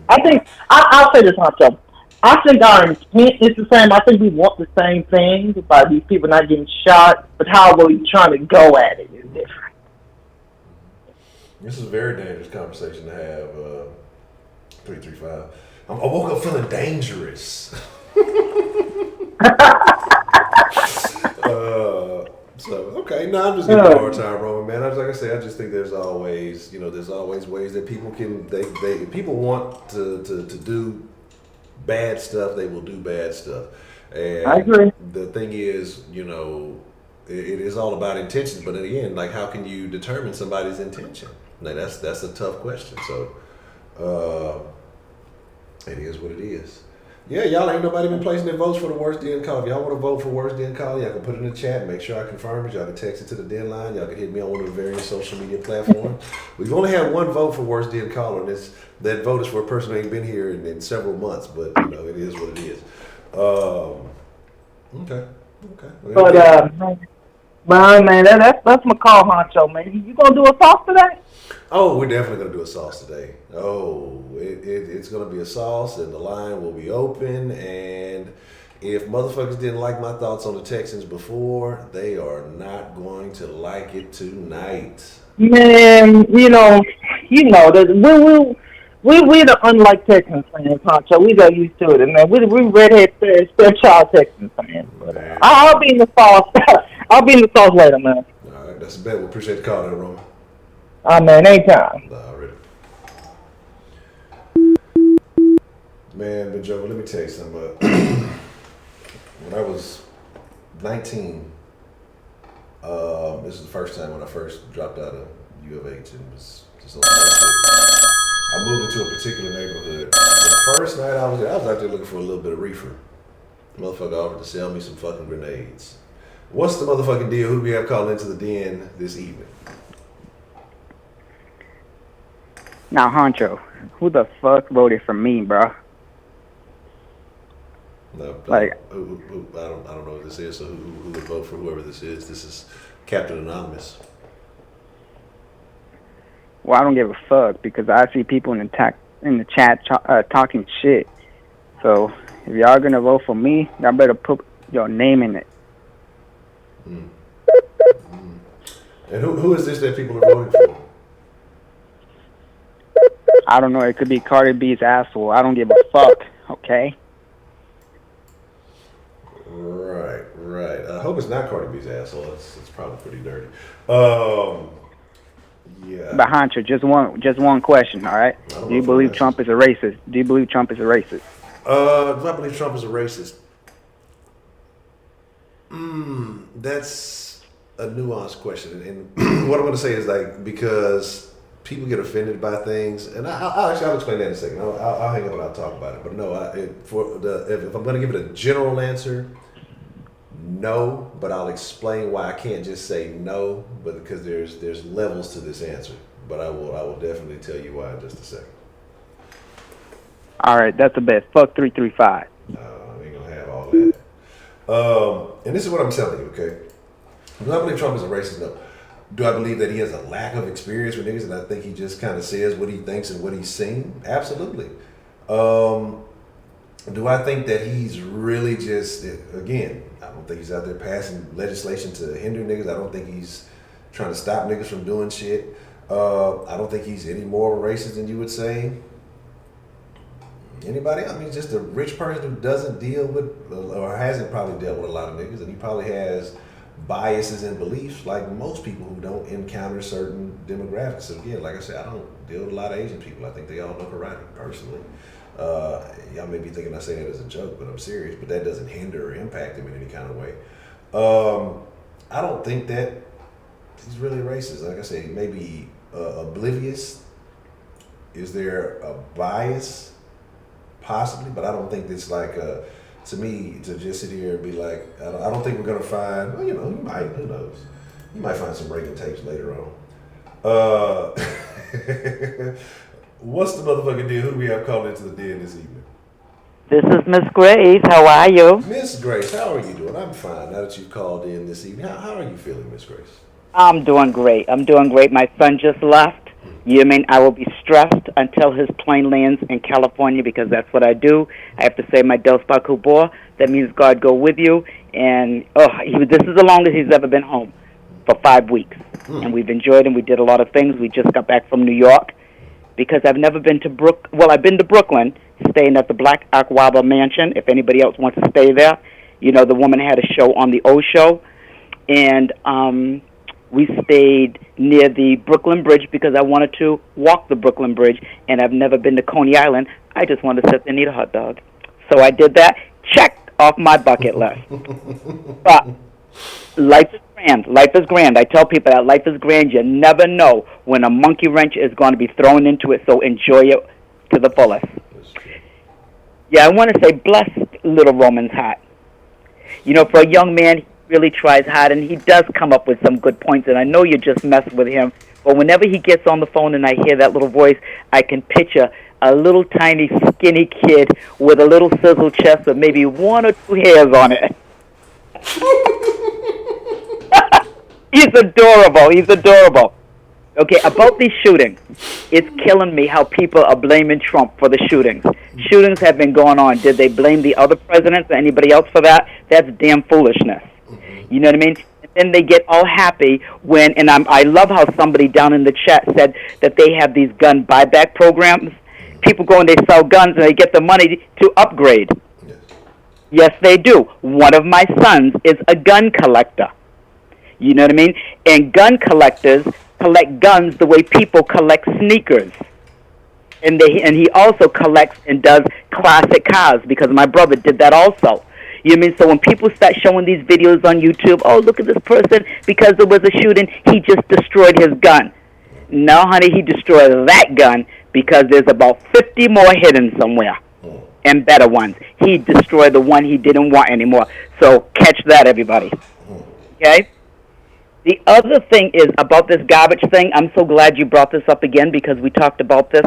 Speaker 3: I think I'll say this, Honcho. I think our intent is the same. I think we want the same thing by these people not getting shot, but how we're trying to go at it is different.
Speaker 1: This is a very dangerous conversation to have. 335. I woke up feeling dangerous. Okay, no, I'm just giving you a hard time, Roman, man. Like I say, I just think there's always ways that people can people want to do bad stuff. They will do bad stuff. And
Speaker 3: I agree.
Speaker 1: The thing is, you know, it is all about intentions. But in the end, like, how can you determine somebody's intention? Like, that's a tough question. So, it is what it is. Yeah, y'all ain't nobody been placing their votes for the worst den call. If y'all want to vote for worst den call, y'all can put it in the chat. Make sure I confirm it. Y'all can text it to the Denline. Y'all can hit me on one of the various social media platforms. We've only had one vote for worst den call, and that vote is for a person who ain't been here in several months. But you know, it is what it is. Okay.
Speaker 3: But man, that's my call, Honcho, man. You gonna do a sauce today?
Speaker 1: Oh, we're definitely gonna do a sauce today. Oh, it's gonna be a sauce, and the line will be open. And if motherfuckers didn't like my thoughts on the Texans before, they are not going to like it tonight.
Speaker 3: Man, you know that we're the unlike Texans fans, Honcho. We got used to it, and man, we redhead stepchild Texans fans. I'll be in the sauce. I'll be in the sauce later, man.
Speaker 1: All right, that's a bet. We appreciate the call, there, Roman.
Speaker 3: Man, anytime.
Speaker 1: Already. Man, but Joe, let me tell you something. When I was 19, this is the first time when I first dropped out of U of H and was just on bullshit. I moved into a particular neighborhood. The first night I was there, I was out there looking for a little bit of reefer. The motherfucker offered to sell me some fucking grenades. What's the motherfucking deal? Who do we have calling into the den this evening?
Speaker 4: Now, Honcho, who the fuck voted for me, bro?
Speaker 1: No,
Speaker 4: like,
Speaker 1: I don't know what this is. So who would vote for whoever this is? This is Captain Anonymous.
Speaker 4: Well, I don't give a fuck because I see people in the chat talking shit. So if y'all gonna vote for me, y'all better put your name in it.
Speaker 1: And who is this that people are voting for?
Speaker 4: I don't know. It could be Cardi B's asshole. I don't give a fuck. Okay.
Speaker 1: Right. I hope it's not Cardi B's asshole. It's probably pretty dirty. Yeah.
Speaker 4: But Honcho, just one question. All right. Do you believe Trump is a racist? Do you believe Trump is a racist?
Speaker 1: Do I believe Trump is a racist? That's a nuanced question, and what I'm going to say is like because people get offended by things, and I'll explain that in a second. I'll hang up and I'll talk about it. But no, if I'm going to give it a general answer, no. But I'll explain why I can't just say no, but because there's levels to this answer. But I will definitely tell you why in just a second.
Speaker 4: All right, that's a bet. Fuck 335.
Speaker 1: No, I ain't gonna have all that. And this is what I'm telling you, okay? Do I believe Trump is a racist? No. Do I believe that he has a lack of experience with niggas and I think he just kind of says what he thinks and what he's seen? Absolutely. Do I think that he's really just, again, I don't think he's out there passing legislation to hinder niggas. I don't think he's trying to stop niggas from doing shit. I don't think he's any more of a racist than you would say. Anybody else? I mean, just a rich person who doesn't deal with, or hasn't probably dealt with a lot of niggas, and he probably has biases and beliefs like most people who don't encounter certain demographics. So again, like I said, I don't deal with a lot of Asian people. I think they all know karate, personally. Y'all may be thinking I say that as a joke, but I'm serious. But that doesn't hinder or impact him in any kind of way. I don't think that he's really racist. Like I said, he may be oblivious. Is there a bias? Possibly, but I don't think it's like to me to just sit here and be like, I don't think we're gonna find. Well, you know, you might. Who knows? You might find some Reagan tapes later on. What's the motherfucking deal? Who do we have calling into the den this evening?
Speaker 5: This is Miss Grace. How are you?
Speaker 1: Miss Grace, how are you doing? I'm fine. Now that you've called in this evening, how are you feeling, Miss Grace?
Speaker 5: I'm doing great. My son just left. You mean I will be stressed until his plane lands in California because that's what I do. I have to say my Del Spacubor. That means God go with you. And this is the longest he's ever been home for 5 weeks. And we've enjoyed him. We did a lot of things. We just got back from New York because I've never been to I've been to Brooklyn, staying at the Black Aquaba Mansion. If anybody else wants to stay there, you know, the woman had a show on the O Show. And we stayed near the Brooklyn Bridge because I wanted to walk the Brooklyn Bridge, and I've never been to Coney Island. I just wanted to sit there and eat a hot dog. So I did that. Check off my bucket list. But life is grand. Life is grand. I tell people that life is grand. You never know when a monkey wrench is going to be thrown into it, so enjoy it to the fullest. Yeah, I want to say bless little Roman's heart. You know, for a young man, really tries hard, and he does come up with some good points, and I know you just messed with him, but whenever he gets on the phone and I hear that little voice, I can picture a little tiny skinny kid with a little sizzle chest with maybe 1 or 2 hairs on it. He's adorable. Okay, about these shootings, it's killing me how people are blaming Trump for the shootings. Shootings have been going on. Did they blame the other presidents or anybody else for that? That's damn foolishness. You know what I mean? And then they get all happy when, and I love how somebody down in the chat said that they have these gun buyback programs. People go and they sell guns and they get the money to upgrade. Yes, they do. One of my sons is a gun collector. You know what I mean? And gun collectors collect guns the way people collect sneakers. And he also collects and does classic cars because my brother did that also. You know what I mean? So when people start showing these videos on YouTube, oh, look at this person, because there was a shooting, he just destroyed his gun. No, honey, he destroyed that gun because there's about 50 more hidden somewhere and better ones. He destroyed the one he didn't want anymore. So catch that, everybody. Okay? The other thing is about this garbage thing. I'm so glad you brought this up again because we talked about this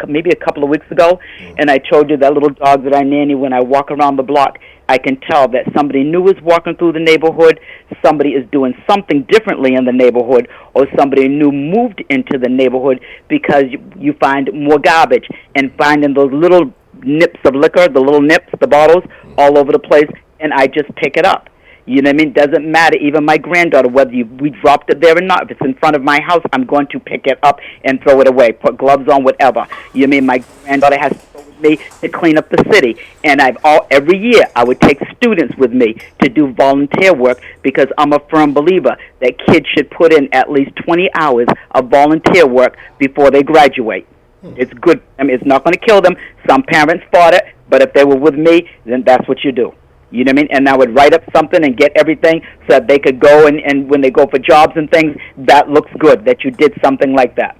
Speaker 5: maybe a couple of weeks ago, and I told you that little dog that I nanny, when I walk around the block, I can tell that somebody new is walking through the neighborhood, somebody is doing something differently in the neighborhood, or somebody new moved into the neighborhood because you find more garbage and finding those little nips of liquor, the little nips, the bottles, all over the place, and I just pick it up. You know what I mean? Doesn't matter. Even my granddaughter, whether we dropped it there or not, if it's in front of my house, I'm going to pick it up and throw it away, put gloves on, whatever. You know what I mean? My granddaughter has to go with me to clean up the city. And every year I would take students with me to do volunteer work because I'm a firm believer that kids should put in at least 20 hours of volunteer work before they graduate. It's good. I mean, it's not going to kill them. Some parents fought it, but if they were with me, then that's what you do. You know what I mean? And I would write up something and get everything so that they could go and when they go for jobs and things, that looks good, that you did something like that.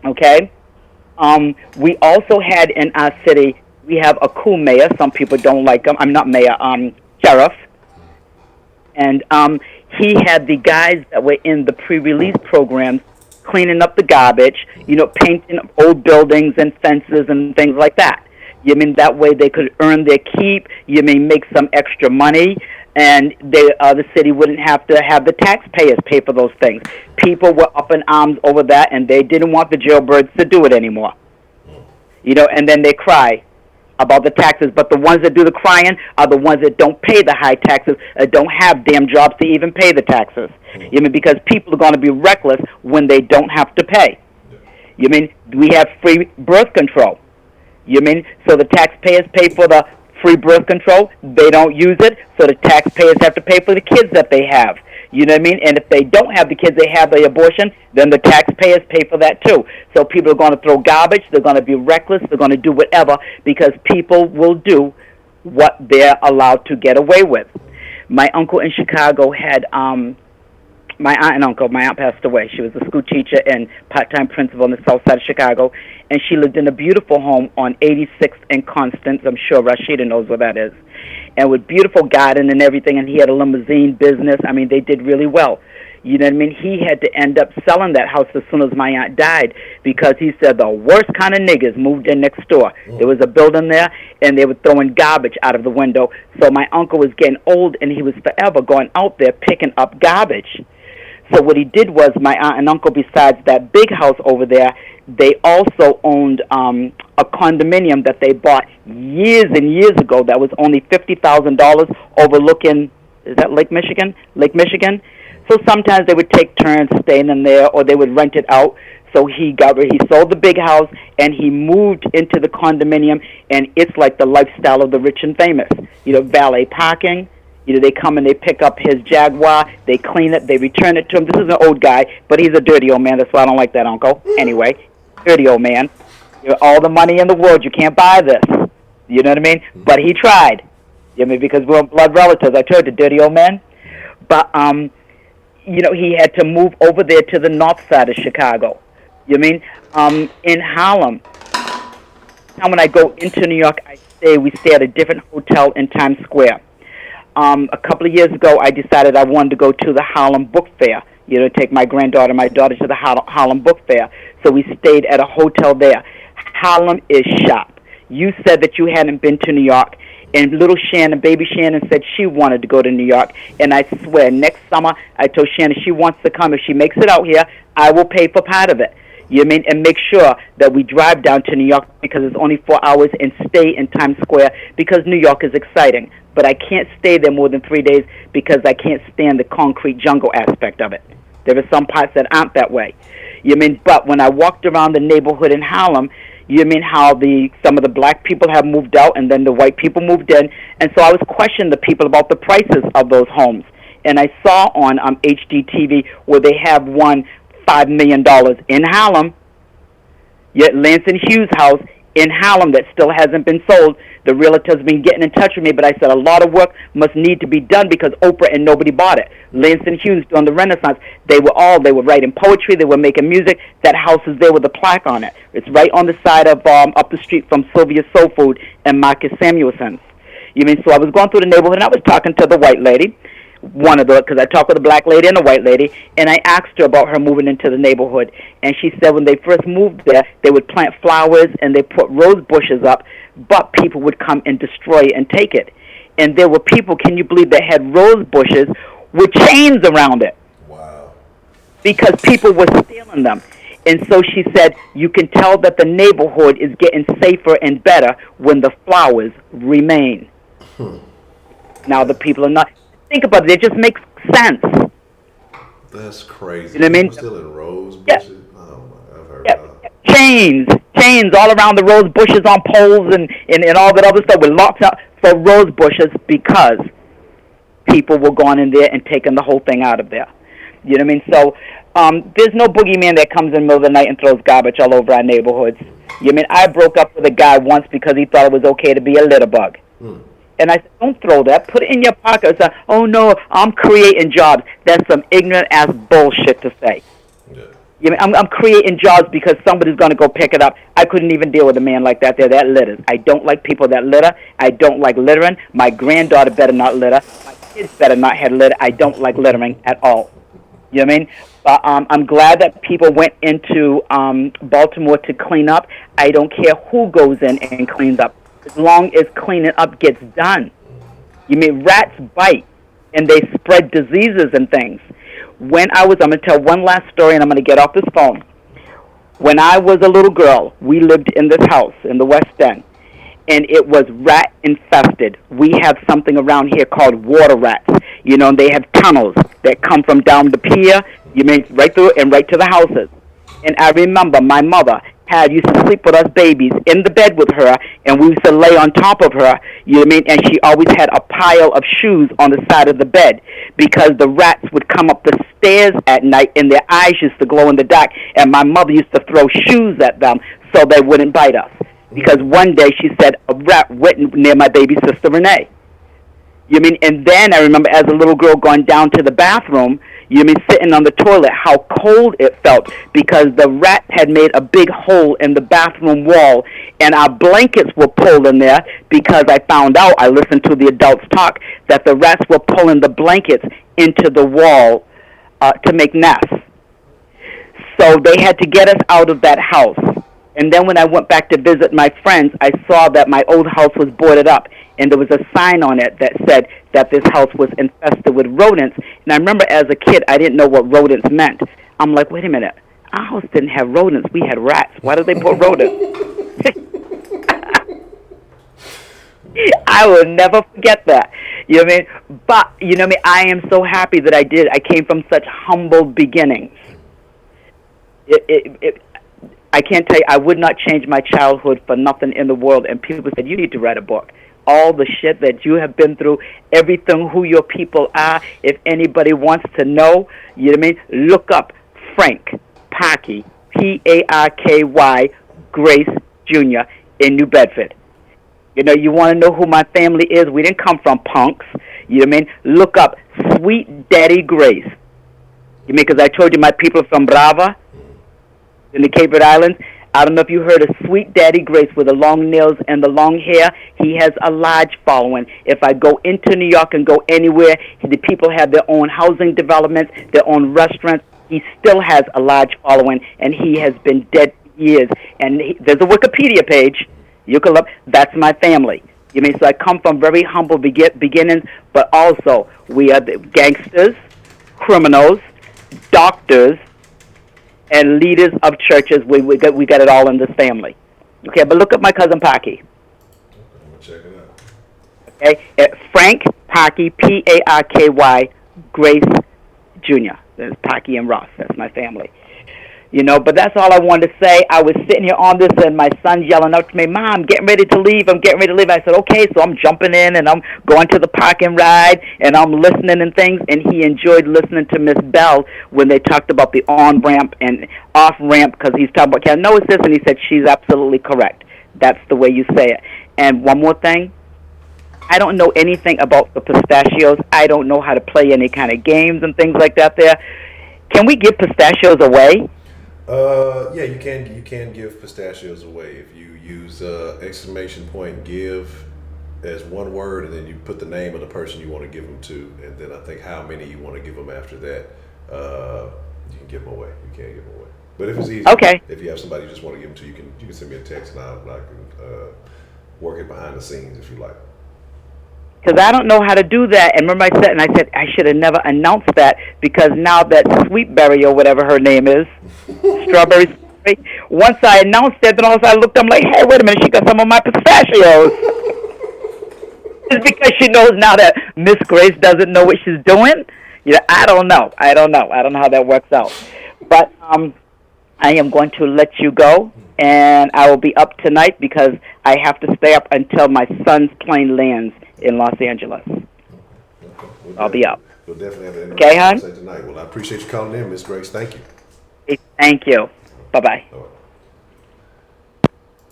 Speaker 5: Okay? We also had in our city, we have a cool mayor. Some people don't like him. I'm not mayor, sheriff. And he had the guys that were in the pre-release programs cleaning up the garbage, you know, painting old buildings and fences and things like that. You mean that way they could earn their keep, you mean make some extra money, and the city wouldn't have to have the taxpayers pay for those things. People were up in arms over that, and they didn't want the jailbirds to do it anymore. You know, and then they cry about the taxes, but the ones that do the crying are the ones that don't pay the high taxes, don't have damn jobs to even pay the taxes. You mean because people are going to be reckless when they don't have to pay. You mean we have free birth control. You mean? So the taxpayers pay for the free birth control. They don't use it, so the taxpayers have to pay for the kids that they have. You know what I mean? And if they don't have the kids, they have the abortion, then the taxpayers pay for that too. So people are going to throw garbage. They're going to be reckless. They're going to do whatever because people will do what they're allowed to get away with. My uncle in Chicago had my aunt and uncle. My aunt passed away. She was a school teacher and part-time principal in the south side of Chicago, and she lived in a beautiful home on 86th and Constance. I'm sure Rashida knows where that is. And with beautiful garden and everything, and he had a limousine business. I mean, they did really well. You know what I mean? He had to end up selling that house as soon as my aunt died because he said the worst kind of niggas moved in next door. There was a building there, and they were throwing garbage out of the window. So my uncle was getting old, and he was forever going out there picking up garbage. So what he did was my aunt and uncle, besides that big house over there, they also owned a condominium that they bought years and years ago that was only $50,000 overlooking, is that Lake Michigan? Lake Michigan. So sometimes they would take turns staying in there or they would rent it out. So he sold the big house and he moved into the condominium, and it's like the lifestyle of the rich and famous. You know, valet parking. You know, they come and they pick up his Jaguar, they clean it, they return it to him. This is an old guy, but he's a dirty old man. That's why I don't like that uncle. Anyway, dirty old man. You know, all the money in the world, you can't buy this. You know what I mean? But he tried. You know, because we're blood relatives. I told you, dirty old man. But, you know, he had to move over there to the north side of Chicago. You mean? In Harlem. Now when I go into New York, we stay at a different hotel in Times Square. A couple of years ago, I decided I wanted to go to the Harlem Book Fair, you know, take my daughter to the Harlem Book Fair. So we stayed at a hotel there. Harlem is sharp. You said that you hadn't been to New York, and little Shannon, baby Shannon, said she wanted to go to New York. And I swear, next summer, I told Shannon she wants to come. If she makes it out here, I will pay for part of it. You know what I mean? And make sure that we drive down to New York because it's only 4 hours and stay in Times Square because New York is exciting. But I can't stay there more than 3 days because I can't stand the concrete jungle aspect of it. There are some parts that aren't that way. You know what I mean? But when I walked around the neighborhood in Harlem, you know what I mean, how some of the black people have moved out and then the white people moved in. And so I was questioning the people about the prices of those homes. And I saw on HDTV where they have one $5 million in Harlem, yet Lansing Hughes' house in Harlem that still hasn't been sold. The realtor's been getting in touch with me, but I said a lot of work must need to be done because Oprah and nobody bought it. Lansing Hughes during the Renaissance, they were writing poetry, they were making music. That house is there with a plaque on it. It's right on the side of up the street from Sylvia's Soul Food and Marcus Samuelson's. You mean, so I was going through the neighborhood and I was talking to the white lady, because I talked with a black lady and a white lady, and I asked her about her moving into the neighborhood. And she said when they first moved there, they would plant flowers and they put rose bushes up, but people would come and destroy it and take it. And there were people, can you believe, that had rose bushes with chains around it?
Speaker 1: Wow.
Speaker 5: Because people were stealing them. And so she said, you can tell that the neighborhood is getting safer and better when the flowers remain. Now the people are not. Think about it. It just makes sense.
Speaker 1: That's crazy.
Speaker 5: You know what I mean?
Speaker 1: People still in rose bushes?
Speaker 5: Yeah.
Speaker 1: Oh, my, I've heard
Speaker 5: Yeah. Chains all around the rose bushes on poles and all that other stuff with locks out for rose bushes because people were going in there and taking the whole thing out of there. You know what I mean? So there's no boogeyman that comes in the middle of the night and throws garbage all over our neighborhoods. You know what I mean? I broke up with a guy once because he thought it was okay to be a litter bug. And I said, don't throw that. Put it in your pocket. I said, oh, no, I'm creating jobs. That's some ignorant-ass bullshit to say.
Speaker 1: Yeah.
Speaker 5: You know, I'm creating jobs because somebody's going to go pick it up. I couldn't even deal with a man like that there. That litters. I don't like people that litter. I don't like littering. My granddaughter better not litter. My kids better not have litter. I don't like littering at all. You know what I mean? But I'm glad that people went into Baltimore to clean up. I don't care who goes in and cleans up, as long as cleaning up gets done. You mean rats bite, and they spread diseases and things. I'm going to tell one last story, and I'm going to get off this phone. When I was a little girl, we lived in this house in the West End, and it was rat infested. We have something around here called water rats. You know, and they have tunnels that come from down the pier, you mean right through and right to the houses. And I remember my mother used to sleep with us babies in the bed with her, and we used to lay on top of her, you know what I mean? And she always had a pile of shoes on the side of the bed because the rats would come up the stairs at night and their eyes used to glow in the dark, and my mother used to throw shoes at them so they wouldn't bite us. Because one day she said a rat went near my baby sister Renee. You mean? And then I remember as a little girl going down to the bathroom, you mean, sitting on the toilet, how cold it felt because the rats had made a big hole in the bathroom wall, and our blankets were pulled in there because I found out, I listened to the adults talk, that the rats were pulling the blankets into the wall to make nests. So they had to get us out of that house. And then when I went back to visit my friends, I saw that my old house was boarded up, and there was a sign on it that said that this house was infested with rodents. And I remember as a kid, I didn't know what rodents meant. I'm like, wait a minute, our house didn't have rodents, we had rats. Why did they put rodents? I will never forget that. You know what I mean? But, you know what I mean? I am so happy that I did. I came from such humble beginnings. I can't tell you, I would not change my childhood for nothing in the world. And people said, you need to write a book. All the shit that you have been through, everything, who your people are. If anybody wants to know, you know what I mean? Look up Frank Parky, Parky, Grace Jr. in New Bedford. You know, you want to know who my family is? We didn't come from punks. You know what I mean? Look up Sweet Daddy Grace. You mean, because I told you my people are from Brava in the Cape Verde Islands. I don't know if you heard of Sweet Daddy Grace with the long nails and the long hair. He has a large following. If I go into New York and go anywhere, the people have their own housing developments, their own restaurants. He still has a large following, and he has been dead for years. And there's a Wikipedia page. You can look. That's my family. You mean, so I come from very humble beginnings, but also we are the gangsters, criminals, doctors, and leaders of churches. We got it all in this family. Okay, but look at my cousin Parky.
Speaker 1: I'm gonna check it out.
Speaker 5: Okay, Frank Parky, Parky, Grace Jr. There's Parky and Ross. That's my family. You know, but that's all I wanted to say. I was sitting here on this, and my son's yelling out to me, Mom, I'm getting ready to leave. I'm getting ready to leave. I said, okay, so I'm jumping in, and I'm going to the park and ride, and I'm listening and things, and he enjoyed listening to Miss Bell when they talked about the on-ramp and off-ramp, because he's talking about, can I know it's this? And he said, she's absolutely correct. That's the way you say it. And one more thing. I don't know anything about the pistachios. I don't know how to play any kind of games and things like that there. Can we give pistachios away?
Speaker 1: Yeah, you can give pistachios away if you use exclamation point give as one word, and then you put the name of the person you want to give them to, and then I think how many you want to give them after that. You can give them away. You can't give them away. But if it's easy,
Speaker 5: okay.
Speaker 1: If you have somebody you just want to give them to, you can send me a text, and I can work it behind the scenes if you like.
Speaker 5: Because I don't know how to do that. And remember I said I should have never announced that, because now that Sweetberry or whatever her name is, Strawberry, once I announced that, then all of a sudden I looked, I'm like, hey, wait a minute, she got some of my pistachios. It's because she knows now that Miss Grace doesn't know what she's doing. You know, I don't know how that works out. But I am going to let you go, and I will be up tonight because I have to stay up until my son's plane lands in Los Angeles.
Speaker 1: Okay.
Speaker 5: I'll be up.
Speaker 1: We'll definitely have an
Speaker 5: okay, hon?
Speaker 1: tonight. Well, I appreciate you calling in, Miss Grace. Thank you.
Speaker 5: Thank you. Bye-bye.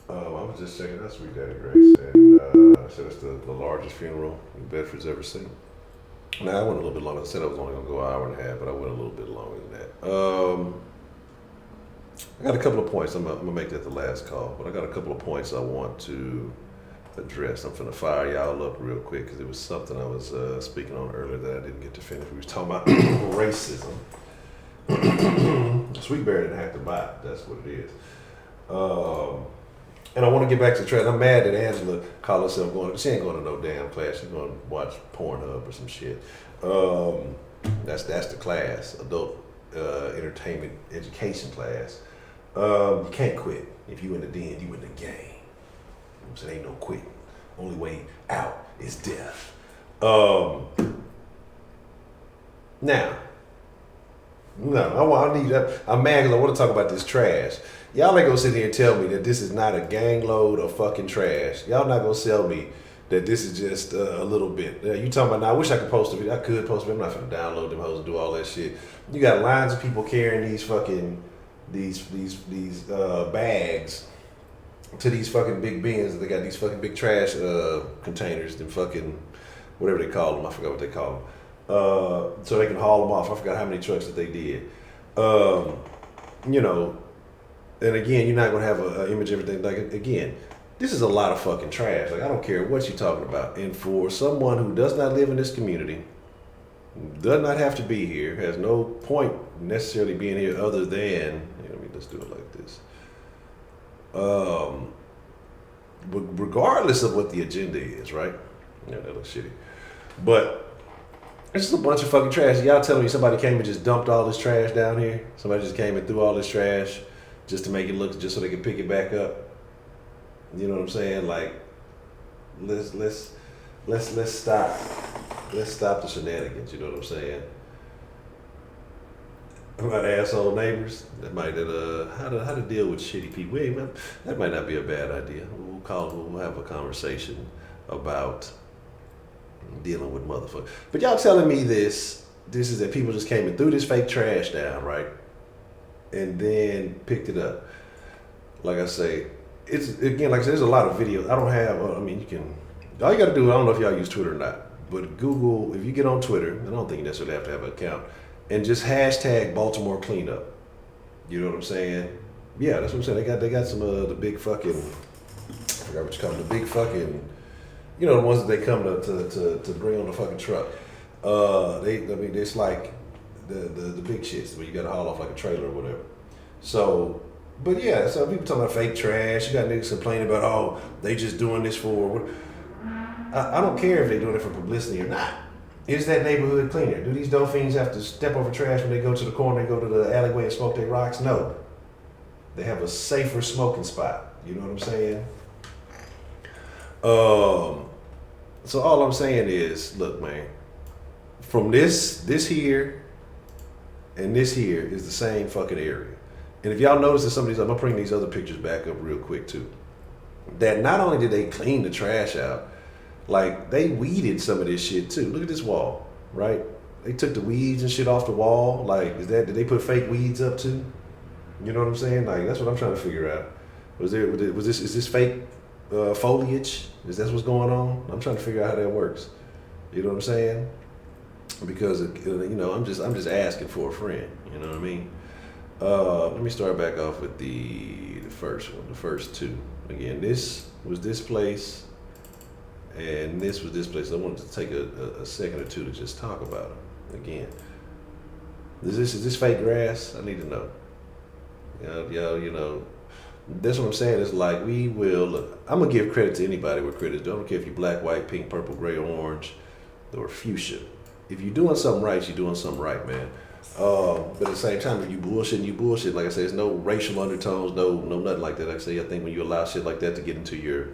Speaker 1: I was just checking out Sweet Daddy Grace, and I said it's the largest funeral Bedford's ever seen. Now, I went a little bit longer. I said I was only going to go an hour and a half, but I went a little bit longer than that. I got a couple of points. I'm going to make that the last call, but I got a couple of points I want to address. I'm going to fire y'all up real quick because it was something I was speaking on earlier that I didn't get to finish. We was talking about racism. Sweetberry didn't have to buy it. That's what it is. And I want to get back to the trend. I'm mad that Angela called herself going. She ain't going to no damn class. She's going to watch Pornhub or some shit. That's the class, adult entertainment education class. You can't quit. If you in the den, you in the game. So there ain't no quitting. Only way out is death. Now, No, I need that. I'm mad because I want to talk about this trash. Y'all ain't gonna sit here and tell me that this is not a gang load of fucking trash. Y'all not gonna sell me that this is just a little bit. You talking about now? I wish I could post a video. I could post it. I'm not gonna download them hoes and do all that shit. You got lines of people carrying these fucking these bags to these fucking big bins. They got these fucking big trash containers. Them fucking whatever they call them. I forgot what they call them. So they can haul them off. I forgot how many trucks that they did. You know, and again, you're not gonna have an image of everything. Like again, this is a lot of fucking trash. Like I don't care what you're talking about. And for someone who does not live in this community, does not have to be here, has no point necessarily being here other than. Let's do it like this. Regardless of what the agenda is, right? Yeah, that looks shitty. But it's just a bunch of fucking trash. Y'all telling me somebody came and just dumped all this trash down here? Somebody just came and threw all this trash just to make it look, just so they can pick it back up? You know what I'm saying? Like, let's stop. Let's stop the shenanigans. You know what I'm saying? About asshole neighbors. How to deal with shitty people. That might not be a bad idea. We'll have a conversation about dealing with motherfuckers. But y'all telling me this is that people just came and threw this fake trash down, right? And then picked it up. Like I say, it's again, like I said, there's a lot of videos. I don't have, you can, all you gotta do, I don't know if y'all use Twitter or not, but Google, if you get on Twitter, I don't think you necessarily have to have an account, and just hashtag Baltimore cleanup. You know what I'm saying? Yeah, that's what I'm saying. They got some of the big fucking, I forgot what you call them, the big fucking, you know, the ones that they come to bring on the fucking truck. It's like the big shits where you gotta haul off like a trailer or whatever. So, but yeah, so people talking about fake trash. You got niggas complaining about, oh, they just doing this for. I don't care if they're doing it for publicity or not. Is that neighborhood cleaner? Do these dope fiends have to step over trash when they go to the corner and go to the alleyway and smoke their rocks? No. They have a safer smoking spot. You know what I'm saying? So all I'm saying is, look, man, from this here and this here is the same fucking area. And if y'all notice that some of these, I'm gonna bring these other pictures back up real quick too. That not only did they clean the trash out, like they weeded some of this shit too. Look at this wall, right? They took the weeds and shit off the wall. Like, did they put fake weeds up too? You know what I'm saying? Like, that's what I'm trying to figure out. Is this fake foliage? Is that what's going on? I'm trying to figure out how that works. You know what I'm saying? Because you know, I'm just asking for a friend. You know what I mean? Let me start back off with the first one, the first two. Again, this was this place, and this was this place. I wanted to take a second or two to just talk about them. Again, is this fake grass? I need to know. You know, that's what I'm saying. It's like I'm gonna give credit to anybody where credit is due. I don't care if you're black, white, pink, purple, gray, orange, or fuchsia. If you're doing something right, you're doing something right, man. But at the same time, if you bullshit. Like I said, there's no racial undertones, no nothing like that. Like I say, I think when you allow shit like that to get into your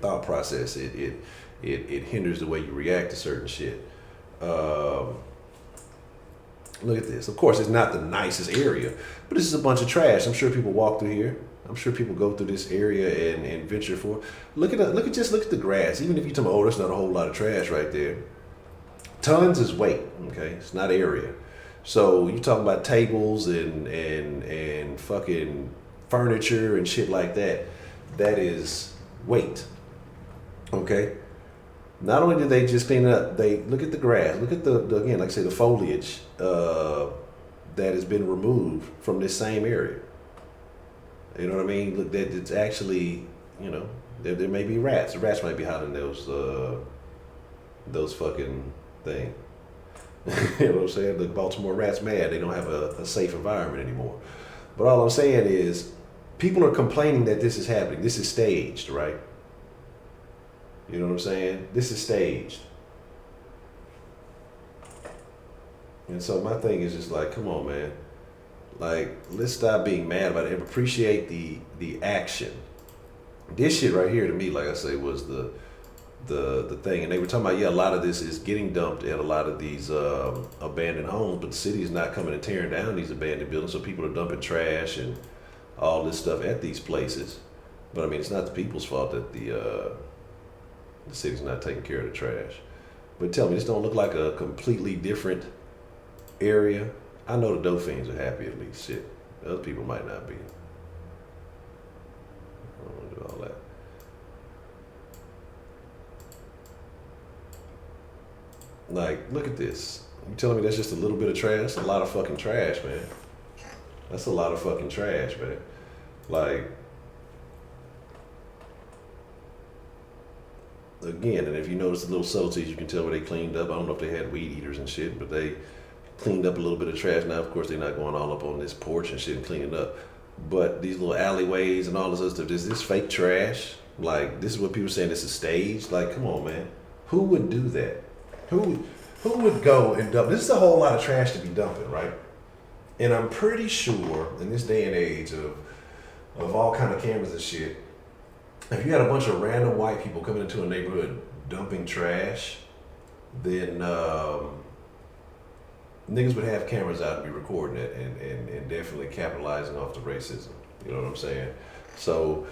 Speaker 1: thought process, it hinders the way you react to certain shit. Look at this. Of course, it's not the nicest area, but this is a bunch of trash. I'm sure people walk through here. I'm sure people go through this area and venture for. Look at the grass. Even if you tell me, oh, there's not a whole lot of trash right there. Tons is weight. Okay, it's not area. So you talking about tables and fucking furniture and shit like that. That is weight. Okay. Not only did they just clean it up, they look at the grass. Look at the again, like I say, the foliage that has been removed from this same area. You know what I mean? Look, that it's actually, you know, there may be rats. The rats might be hiding those fucking things. You know what I'm saying? The Baltimore rats mad. They don't have a safe environment anymore. But all I'm saying is, people are complaining that this is happening. This is staged, right? You know what I'm saying? This is staged. And so my thing is just like, come on, man. Like, let's stop being mad about it and appreciate the action. This shit right here to me, like I say, was the the thing, and they were talking about, yeah, a lot of this is getting dumped at a lot of these abandoned homes, but the city is not coming and tearing down these abandoned buildings, so people are dumping trash and all this stuff at these places. But I mean, it's not the people's fault that the city's not taking care of the trash. But tell me, this don't look like a completely different area? I know the dope fiends are happy at least. Shit, other people might not be. I don't want to do all that. Like, look at this. You telling me that's just a little bit of trash? That's a lot of fucking trash, man. That's a lot of fucking trash, man. Like, again, and if you notice the little subtleties, you can tell where they cleaned up. I don't know if they had weed eaters and shit, but they cleaned up a little bit of trash. Now, of course, they're not going all up on this porch and shit and cleaning up. But these little alleyways and all this other stuff, is this fake trash? Like, this is what people are saying, this is staged? Like, come on, man. Who would do that? Who would go and dump? This is a whole lot of trash to be dumping, right? And I'm pretty sure in this day and age of all kind of cameras and shit, if you had a bunch of random white people coming into a neighborhood dumping trash, then niggas would have cameras out and be recording it and definitely capitalizing off the racism. You know what I'm saying? So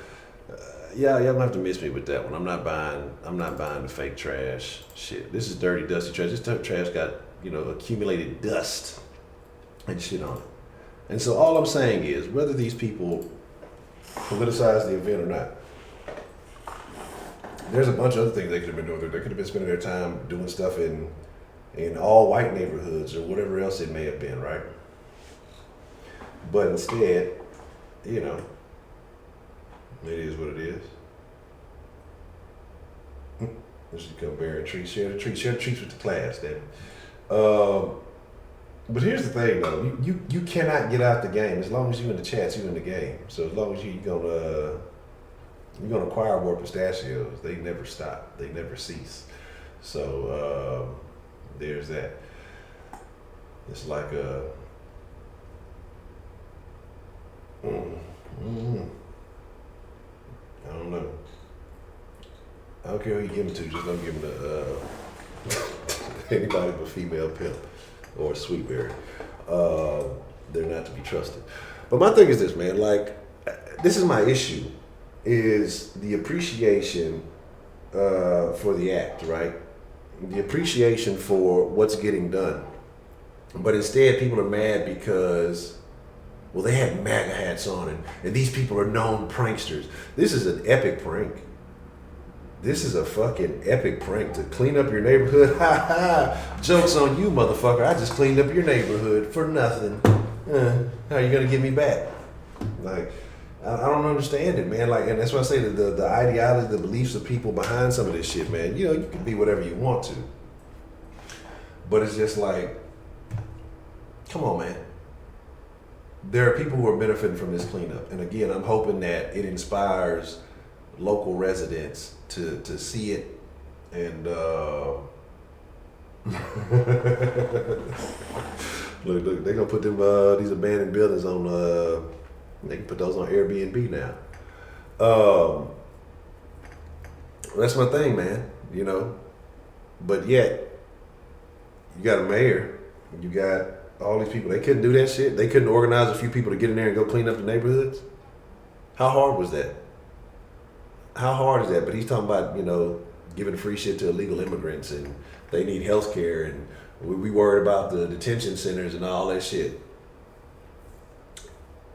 Speaker 1: yeah, y'all don't have to miss me with that one. I'm not buying the fake trash shit. This is dirty, dusty trash. This type of trash got, accumulated dust and shit on it. And so all I'm saying is, whether these people politicize the event or not, there's a bunch of other things they could have been doing. They could have been spending their time doing stuff in all white neighborhoods or whatever else it may have been, right? But instead, it is what it is. Let's just come bearing treats. Share the treats with the class, damn it. But here's the thing, though. You cannot get out the game. As long as you in the chats, you in the game. So as long as you're gonna acquire more pistachios, they never stop. They never cease. So there's that. It's like a. I don't know. I don't care who you give them to, just don't give them to anybody but female pimp or sweetberry. They're not to be trusted. But my thing is this, man, like, this is my issue, is the appreciation for the act, right? The appreciation for what's getting done. But instead, people are mad because, well, they had MAGA hats on, and these people are known pranksters. This is an epic prank. This is a fucking epic prank to clean up your neighborhood. Ha ha! Joke's on you, motherfucker. I just cleaned up your neighborhood for nothing. How are you gonna get me back? Like, I don't understand it, man. Like, and that's why I say that the ideology, the beliefs of people behind some of this shit, man. You can be whatever you want to, but it's just like, come on, man. There are people who are benefiting from this cleanup, and again, I'm hoping that it inspires local residents to see it and look, they're gonna put them these abandoned buildings on they can put those on Airbnb now. That's my thing, man, but yet you got a mayor, you got all these people. They couldn't do that shit. They couldn't organize a few people to get in there and go clean up the neighborhoods. How hard was that? How hard is that? But he's talking about, giving free shit to illegal immigrants, and they need health care, and we worried about the detention centers and all that shit.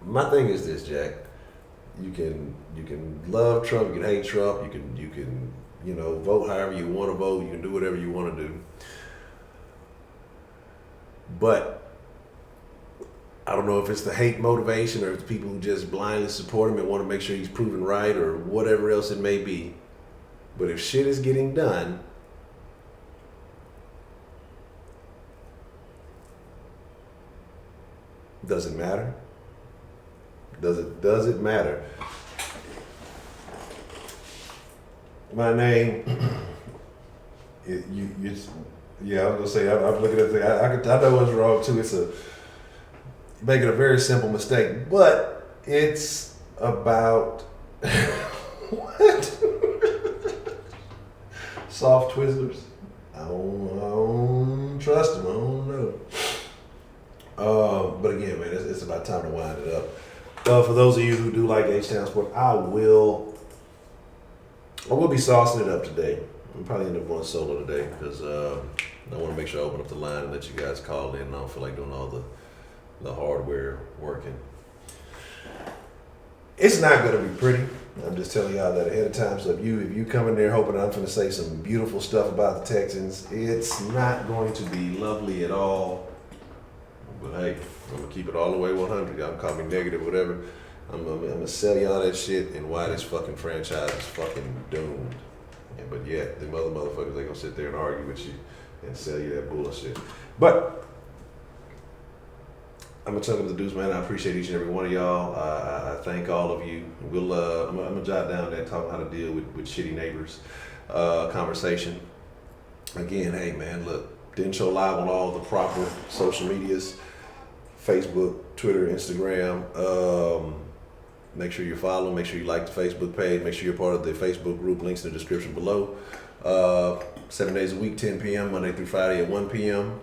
Speaker 1: My thing is this, Jack. You can love Trump, you can hate Trump, you can vote however you want to vote, you can do whatever you want to do. But I don't know if it's the hate motivation or it's people who just blindly support him and want to make sure he's proven right or whatever else it may be. But if shit is getting done, does it matter? Does it matter? My name, yeah, I'm gonna say I'm looking at the I know what's wrong too. It's making a very simple mistake, but it's about what? Soft Twizzlers. I don't trust them. I don't know. But again, man, it's about time to wind it up. For those of you who do like H-Town Sport, I will be saucing it up today. I'm probably end up going solo today because I want to make sure I open up the line and let you guys call in. I don't feel like doing all the hardware working. It's not going to be pretty. I'm just telling y'all that ahead of time. So if you come in there hoping I'm going to say some beautiful stuff about the Texans, it's not going to be lovely at all. But hey, I'm going to keep it all the way 100. Y'all can call me negative, whatever. I'm going to sell y'all that shit and why this fucking franchise is fucking doomed. But yeah, them other motherfuckers, they going to sit there and argue with you and sell you that bullshit. But I'm gonna tell them the dudes, man. I appreciate each and every one of y'all. I thank all of you. I'm gonna jot down that talking how to deal with shitty neighbors conversation. Again, hey man, look, Den Show live on all the proper social medias: Facebook, Twitter, Instagram. Make sure you follow. Make sure you like the Facebook page. Make sure you're part of the Facebook group. Links in the description below. 7 days a week, 10 p.m. Monday through Friday at 1 p.m.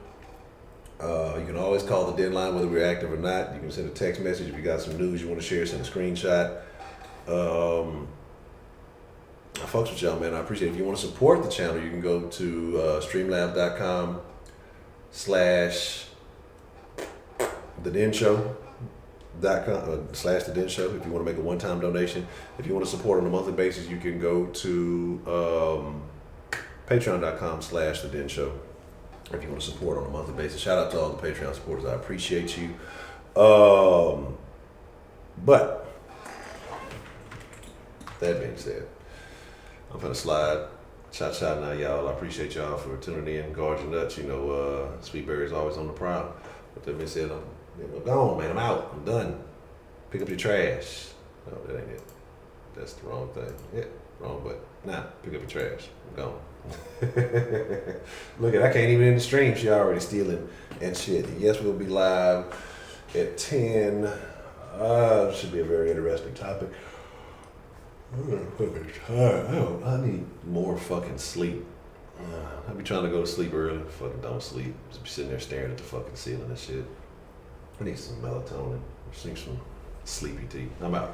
Speaker 1: You can always call the Denline whether we're active or not. You can send a text message if you got some news you want to share. Send a screenshot. I fucks with y'all, man. I appreciate it. If you want to support the channel, you can go to streamlabs.com/thedenshow.com/the Den Show if you want to make a one-time donation. If you want to support on a monthly basis, you can go to patreon.com/the Den Show. If you want to support on a monthly basis. Shout out to all the Patreon supporters. I appreciate you. But that being said, I'm gonna slide. Cha-cha now, y'all. I appreciate y'all for tuning in. Guard your nuts. You know, Sweetberry's always on the prowl. But that being said, I'm gone, man. I'm out. I'm done. Pick up your trash. No, that ain't it. That's the wrong thing. Yeah, wrong button. Nah, pick up your trash. I'm gone. Look I can't even end the stream. She already stealing and shit. Yes, we'll be live at 10. Should be a very interesting topic. I'm fucking tired. I need more fucking sleep. I be trying to go to sleep early. Fucking don't sleep. Just be sitting there staring at the fucking ceiling and shit. I need some melatonin. Drink some sleepy tea. I'm out.